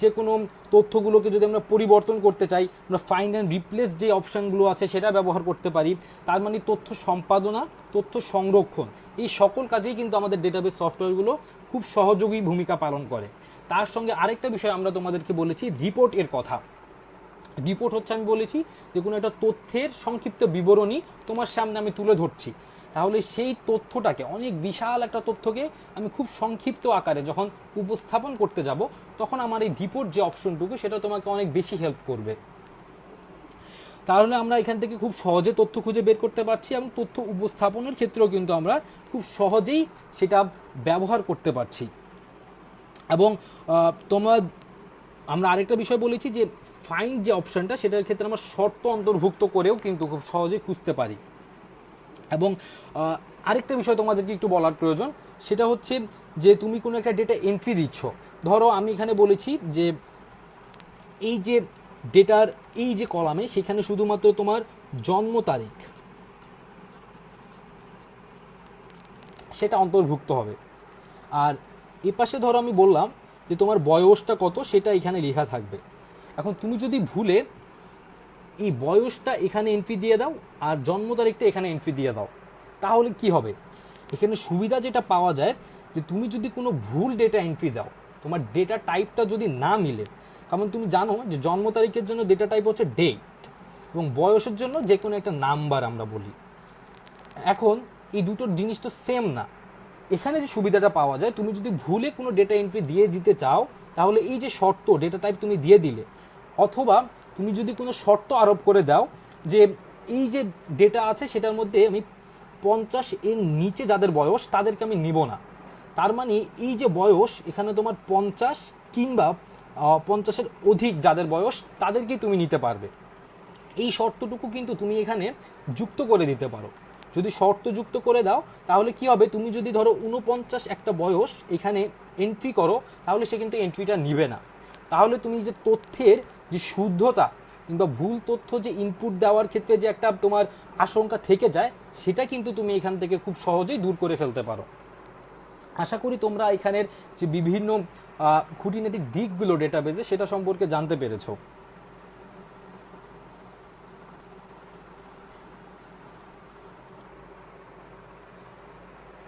যে কোনো তথ্যগুলোকে যদি আমরা পরিবর্তন করতে চাই আমরা ফাইন্ড অ্যান্ড রিপ্লেস যে অপশানগুলো আছে সেটা ব্যবহার করতে পারি। তার মানে তথ্য সম্পাদনা, তথ্য সংরক্ষণ, এই সকল কাজেই কিন্তু আমাদের ডেটাবেস সফটওয়্যারগুলো খুব সহযোগী ভূমিকা পালন করে। তার সঙ্গে আরেকটা বিষয় আমরা তোমাদেরকে বলেছি রিপোর্ট এর কথা। রিপোর্ট হচ্ছে আমি বলেছি যে কোনো একটা তথ্যের সংক্ষিপ্ত বিবরণী তোমার সামনে আমি তুলে ধরছি, তাহলে সেই তথ্যটাকে, অনেক বিশাল একটা তথ্যকে আমি খুব সংক্ষিপ্ত আকারে যখন উপস্থাপন করতে যাব, তখন আমার এই রিপোর্ট যে অপশনটুকু সেটা তোমাকে অনেক বেশি হেল্প করবে। তাহলে আমরা এখান থেকে খুব সহজে তথ্য খুঁজে বের করতে পারছি এবং তথ্য উপস্থাপনের ক্ষেত্রেও কিন্তু আমরা খুব সহজেই সেটা ব্যবহার করতে পারছি। এবং আমরা আরেকটা বিষয় বলেছি যে ফাইন্ড যে অপশনটা, সেটার ক্ষেত্রে আমরা শর্ত অন্তর্ভুক্ত করেও কিন্তু খুব সহজেই খুঁজতে পারি। এবং আরেকটা বিষয় তোমাদেরকে একটু বলার প্রয়োজন, সেটা হচ্ছে যে তুমি কোনো একটা ডেটা এন্ট্রি দিচ্ছ, ধরো আমি এখানে বলেছি যে এই যে ডেটার এই যে কলামে, সেখানে শুধুমাত্র তোমার জন্ম তারিখ সেটা অন্তর্ভুক্ত হবে, আর এপাশে ধরো আমি বললাম যে তোমার বয়সটা কত সেটা এখানে লেখা থাকবে। এখন তুমি যদি ভুলে এই বয়সটা এখানে এন্ট্রি দিয়ে দাও আর জন্ম তারিখটা এখানে এন্ট্রি দিয়ে দাও, তাহলে কি হবে? এখানে সুবিধা যেটা পাওয়া যায় যে তুমি যদি কোনো ভুল ডেটা এন্ট্রি দাও, তোমার ডেটা টাইপটা যদি না মিলে, কারণ তুমি জানো যে জন্ম তারিখের জন্য ডেটা টাইপ হচ্ছে ডেট এবং বয়সের জন্য যে কোনো একটা নাম্বার আমরা বলি। এখন এই দুটোর জিনিস তো সেম না। এখানে যে সুবিধাটা পাওয়া যায়, তুমি যদি ভুলে কোনো ডেটা এন্ট্রি দিয়ে দিতে চাও, তাহলে এই যে শর্ত ডেটা টাইপ তুমি দিয়ে দিলে, অথবা তুমি যদি কোনো শর্ত আরোপ করে দাও যে এই যে ডেটা আছে সেটার মধ্যে আমি 50 এর নিচে যাদের বয়স তাদেরকে আমি নিব না, তার মানে এই যে বয়স এখানে তোমার 50 কিংবা 50-এর অধিক যাদের বয়স তাদেরকেই তুমি নিতে পারবে। এই শর্তটুকু কিন্তু তুমি এখানে যুক্ত করে দিতে পারো। যদি শর্ত যুক্ত করে দাও তাহলে কি হবে, তুমি যদি ধরো 49 একটা বয়স এখানে এন্ট্রি করো, তাহলে সে কিন্তু এন্ট্রিটা নিবে না। তাহলে তুমি যে তথ্যের যে শুদ্ধতা কিংবা ভুল তথ্য যে ইনপুট দেওয়ার ক্ষেত্রে যে একটা তোমার আশঙ্কা থেকে যায়, সেটা কিন্তু তুমি এখান থেকে খুব সহজেই দূর করে ফেলতে পারো। আশা করি তোমরা এখানের যে বিভিন্ন খুঁটিনাটি দিকগুলো ডেটাবেজে সেটা সম্পর্কে জানতে পেরেছো।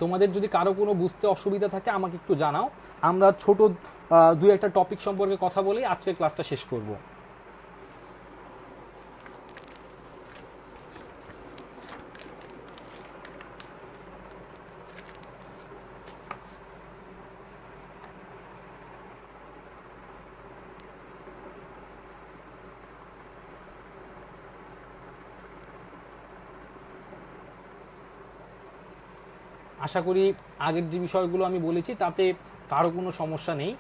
তোমাদের যদি কারো কোনো বুঝতে অসুবিধা থাকে আমাকে একটু জানাও, আমরা ছোট দুই একটা টপিক সম্পর্কে কথা বলেই আজকের ক্লাসটা শেষ করব। আশা করি আগের যে বিষয়গুলো আমি বলেছি তাতে কারো কোনো সমস্যা নেই।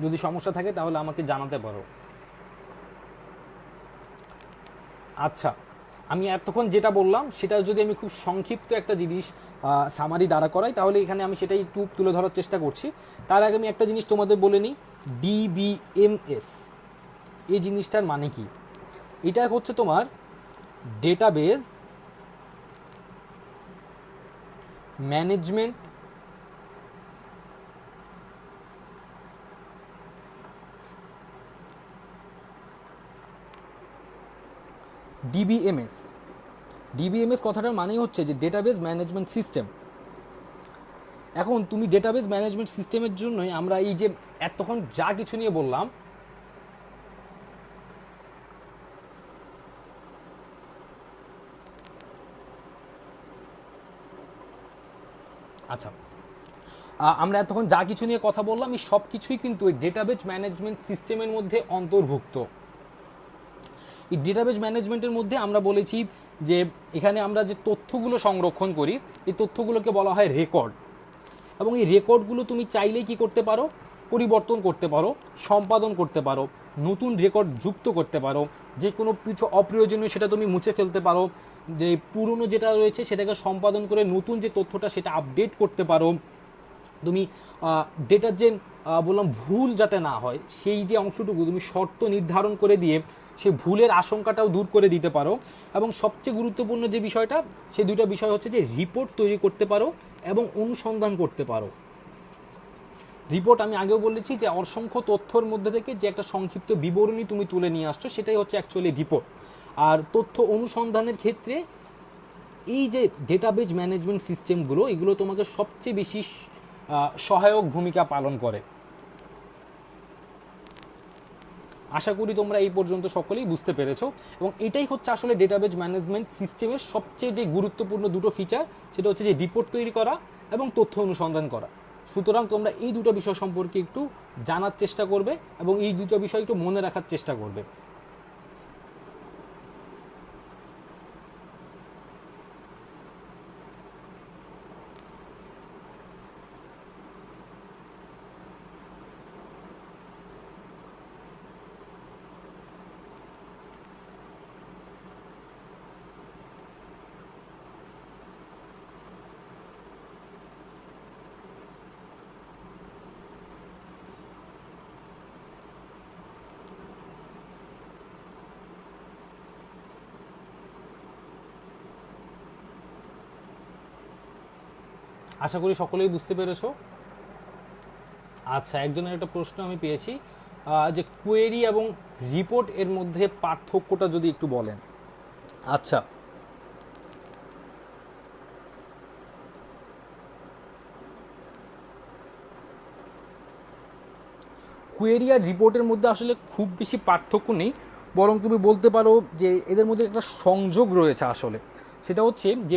যদি সমস্যা থাকে তাহলে আমাকে জানাতে পারো। আচ্ছা, আমি এতক্ষণ যেটা বললাম সেটা যদি আমি খুব সংক্ষিপ্ত একটা জিনিস সামারি দ্বারা করাই, তাহলে এখানে আমি সেটাই একটু তুলে ধরার চেষ্টা করছি। তার আগে আমি একটা জিনিস তোমাদের বলে নিই, ডিবিএমএস এই জিনিসটার মানে কি। এটা হচ্ছে তোমার ডেটাবেজ ম্যানেজমেন্ট ডিবিএমএস কথাটার মানে হচ্ছে যে ডেটাবেজ ম্যানেজমেন্ট সিস্টেম। এখন তুমি ডেটাবেজ ম্যানেজমেন্ট সিস্টেমের জন্যই আমরা এই যে এতক্ষণ যা কিছু নিয়ে বললাম, আচ্ছা আমরা এতক্ষণ যা কিছু নিয়ে কথা বললাম এই সব কিছুই কিন্তু এই ডেটাবেজ ম্যানেজমেন্ট সিস্টেমের মধ্যে অন্তর্ভুক্ত। এই ডেটাবেজ ম্যানেজমেন্টের মধ্যে আমরা বলেছি যে এখানে আমরা যে তথ্যগুলো সংরক্ষণ করি এই তথ্যগুলোকে বলা হয় রেকর্ড, এবং এই রেকর্ডগুলো তুমি চাইলেই কি করতে পারো, পরিবর্তন করতে পারো, সম্পাদন করতে পারো, নতুন রেকর্ড যুক্ত করতে পারো, যে কোনো কিছু অপ্রয়োজনীয় সেটা তুমি মুছে ফেলতে পারো, যে পুরনো যেটা রয়েছে সেটাকে সম্পাদন করে নতুন যে তথ্যটা সেটা আপডেট করতে পারো। তুমি ডেটার যে বললাম ভুল যাতে না হয় সেই যে অংশটুকু তুমি শর্ত নির্ধারণ করে দিয়ে সেই ভুলের আশঙ্কাটাও দূর করে দিতে পারো। এবং সবচেয়ে গুরুত্বপূর্ণ যে বিষয়টা, সেই দুটো বিষয় হচ্ছে যে রিপোর্ট তৈরি করতে পারো এবং অনুসন্ধান করতে পারো। রিপোর্ট আমি আগেও বলেছি যে অসংখ্য তথ্যর মধ্যে থেকে যে একটা সংক্ষিপ্ত বিবরণী তুমি তুলে নিয়ে আসছো সেটাই হচ্ছে অ্যাকচুয়ালি রিপোর্ট। আর তথ্য অনুসন্ধানের ক্ষেত্রে এই যে ডেটাবেজ ম্যানেজমেন্ট সিস্টেমগুলো এগুলো তোমাকে সবচেয়ে বেশি সহায়ক ভূমিকা পালন করে। আশা করি তোমরা এই পর্যন্ত সকলেই বুঝতে পেরেছো, এবং এটাই হচ্ছে আসলে ডেটাবেজ ম্যানেজমেন্ট সিস্টেমের সবচেয়ে যে গুরুত্বপূর্ণ দুটো ফিচার, সেটা হচ্ছে যে রিপোর্ট তৈরি করা এবং তথ্য অনুসন্ধান করা। সুতরাং তোমরা এই দুটো বিষয় সম্পর্কে একটু জানার চেষ্টা করবে এবং এই দুটো বিষয় একটু মনে রাখার চেষ্টা করবে। আশা করি সকলেই বুঝতে পেরেছো। আচ্ছা, একজনের একটা প্রশ্ন আমি পেয়েছি যে কোয়েরি এবং রিপোর্ট এর মধ্যে পার্থক্যটা যদি একটু বলেন। আচ্ছা, কোয়েরি আর রিপোর্টের মধ্যে আসলে খুব বেশি পার্থক্য নেই, বরং তুমি বলতে পারো যে এদের মধ্যে একটা সংযোগ রয়েছে আসলে। সেটা হচ্ছে যে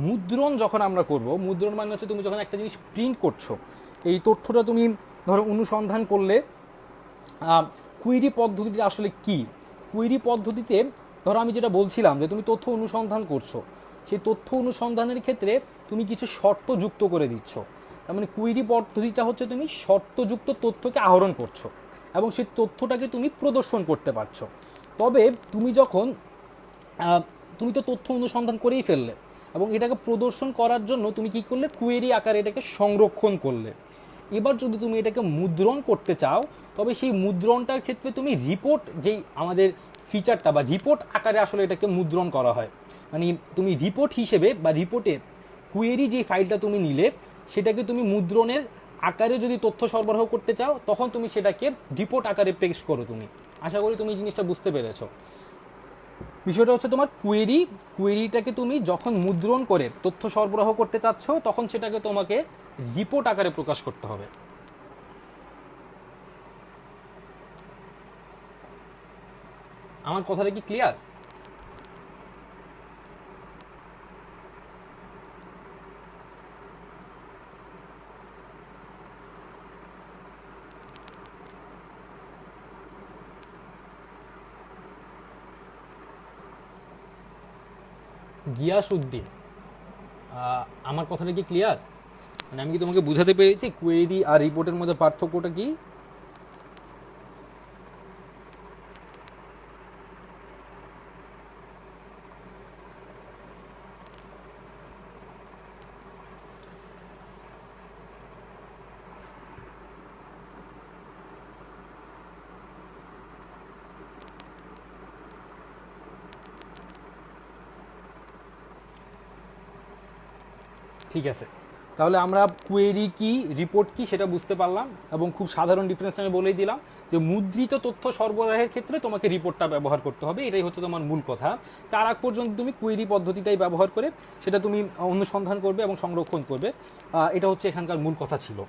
মুদ্রণ যখন আমরা করব, মুদ্রণ মানে হচ্ছে তুমি যখন একটা জিনিস প্রিন্ট করছো, এই তথ্যটা তুমি ধরো অনুসন্ধান করলে। কুয়েরি পদ্ধতিটা আসলে কি? কুয়েরি পদ্ধতিতে ধরো আমি যেটা বলছিলাম যে তুমি তথ্য অনুসন্ধান করছো, সেই তথ্য অনুসন্ধানের ক্ষেত্রে তুমি কিছু শর্ত যুক্ত করে দিচ্ছ। তার মানে কুয়েরি পদ্ধতিটা হচ্ছে তুমি শর্তযুক্ত তথ্যকে আহরণ করছো এবং সেই তথ্যটাকে তুমি প্রদর্শন করতে পারছো। তবে তুমি যখন তুমি তো তথ্য অনুসন্ধান করেই ফেললে এবং এটাকে প্রদর্শন করার জন্য তুমি কি করলে, কুয়েরি আকারে এটাকে সংরক্ষণ করলে। এবার যদি তুমি এটাকে মুদ্রণ করতে চাও, তবে সেই মুদ্রণটার ক্ষেত্রে তুমি রিপোর্ট, যেই আমাদের ফিচারটা বা রিপোর্ট আকারে আসলে এটাকে মুদ্রণ করা হয়। মানে তুমি রিপোর্ট হিসেবে বা রিপোর্টে কুয়েরি যে ফাইলটা তুমি নিলে, সেটাকে তুমি মুদ্রণের আকারে যদি তথ্য সরবরাহ করতে চাও, তখন তুমি সেটাকে রিপোর্ট আকারে পেশ করো তুমি। আশা করি তুমি এই জিনিসটা বুঝতে পেরেছো। বিষয়টা হচ্ছে তোমার কুয়েরিটাকে তুমি যখন মুদ্রণ করে তথ্য সরবরাহ করতে চাচ্ছ, তখন সেটাকে তোমাকে রিপোর্ট আকারে প্রকাশ করতে হবে। আমার কথাটা কি ক্লিয়ার? গিয়াসউদ্দিন, আমার কথাটা কি ক্লিয়ার? মানে আমি কি তোমাকে বুঝাতে পেরেছি কোয়েরি আর রিপোর্টের মধ্যে পার্থক্যটা কি? ঠিক আছে, তাহলে আমরা কোয়েরি কি রিপোর্ট কি সেটা বুঝতে পারলাম, এবং খুব সাধারণ ডিফারেন্সটা আমি বলেই দিলাম যে মুদ্রিত তথ্য সরবরাহের ক্ষেত্রে তোমাকে রিপোর্টটা ব্যবহার করতে হবে, এটাই হচ্ছে তোমার মূল কথা। তার আগ পর্যন্ত তুমি কোয়েরি পদ্ধতিটাই ব্যবহার করে সেটা তুমি অনুসন্ধান করবে এবং সংরক্ষণ করবে। এটা হচ্ছে এখানকার মূল কথা ছিল।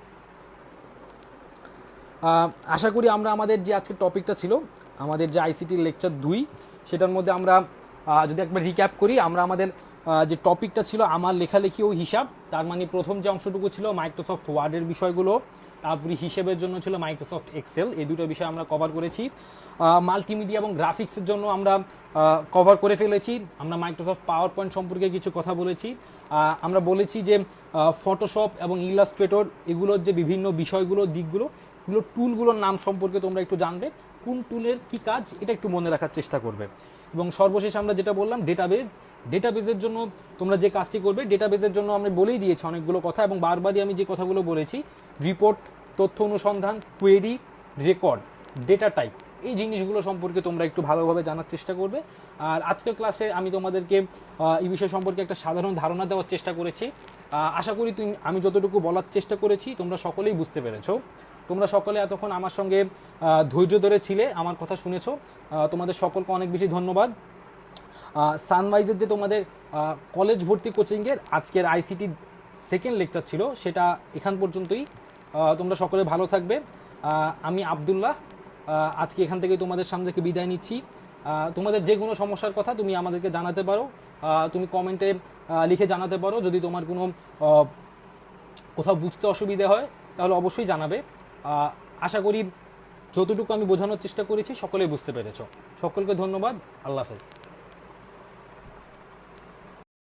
আশা করি আমরা আমাদের যে আজকের টপিকটা ছিল, আমাদের যে আইসিটির লেকচার 2, সেটার মধ্যে আমরা যদি একবার রিক্যাপ করি, আমরা আমাদের যে টপিকটা ছিল আমার লেখালেখি ও হিসাব, তার মানে প্রথম যে অংশটুকু ছিল মাইক্রোসফট ওয়ার্ডের বিষয়গুলো, তারপরে হিসেবের জন্য ছিল মাইক্রোসফট এক্সেল, এই দুটো বিষয় আমরা কভার করেছি। মাল্টিমিডিয়া এবং গ্রাফিক্সের জন্য আমরা কভার করে ফেলেছি। আমরা মাইক্রোসফট পাওয়ার পয়েন্ট সম্পর্কে কিছু কথা বলেছি। আমরা বলেছি যে ফটোশপ এবং ইলাস্ট্রেটর এগুলোর যে বিভিন্ন বিষয়গুলো, দিকগুলো, এগুলো টুলগুলোর নাম সম্পর্কে তোমরা একটু জানবে, কোন টুলের কি কাজ এটা একটু মনে রাখার চেষ্টা করবে। এবং সর্বশেষ আমরা যেটা বললাম, ডেটাবেজের জন্য তোমরা যে কাজটি করবে, ডেটাবেজের জন্য আমরা বলেই দিয়েছি অনেকগুলো কথা, এবং বারবারই আমি যে কথাগুলো বলেছি, রিপোর্ট, তথ্য অনুসন্ধান, কোয়েরি, রেকর্ড, ডেটা টাইপ, এই জিনিসগুলো সম্পর্কে তোমরা একটু ভালোভাবে জানার চেষ্টা করবে। আর আজকের ক্লাসে আমি তোমাদেরকে এই বিষয় সম্পর্কে একটা সাধারণ ধারণা দেওয়ার চেষ্টা করেছি। আশা করি আমি যতটুকু বলার চেষ্টা করেছি তোমরা সকলেই বুঝতে পেরেছো। তোমরা সকলে এতক্ষণ আমার সঙ্গে ধৈর্য ধরে ছিলে, আমার কথা শুনেছো, তোমাদের সকলকে অনেক বেশি ধন্যবাদ। সানরাইজের যে তোমাদের কলেজ ভর্তি কোচিংয়ের আজকের আইসিটি সেকেন্ড লেকচার ছিল, সেটা এখান পর্যন্তই। তোমরা সকলে ভালো থাকবে। আমি আবদুল্লাহ, আজকে এখান থেকে তোমাদের সামনে থেকে বিদায় নিচ্ছি। তোমাদের যে কোনো সমস্যার কথা তুমি আমাদেরকে জানাতে পারো, তুমি কমেন্টে লিখে জানাতে পারো। যদি তোমার কোনো কোথাও বুঝতে অসুবিধা হয় তাহলে অবশ্যই জানাবে। আশা করি যতটুকু আমি বোঝানোর চেষ্টা করেছি সকলেই বুঝতে পেরেছো। সকলকে ধন্যবাদ। আল্লাহ হাফেজ।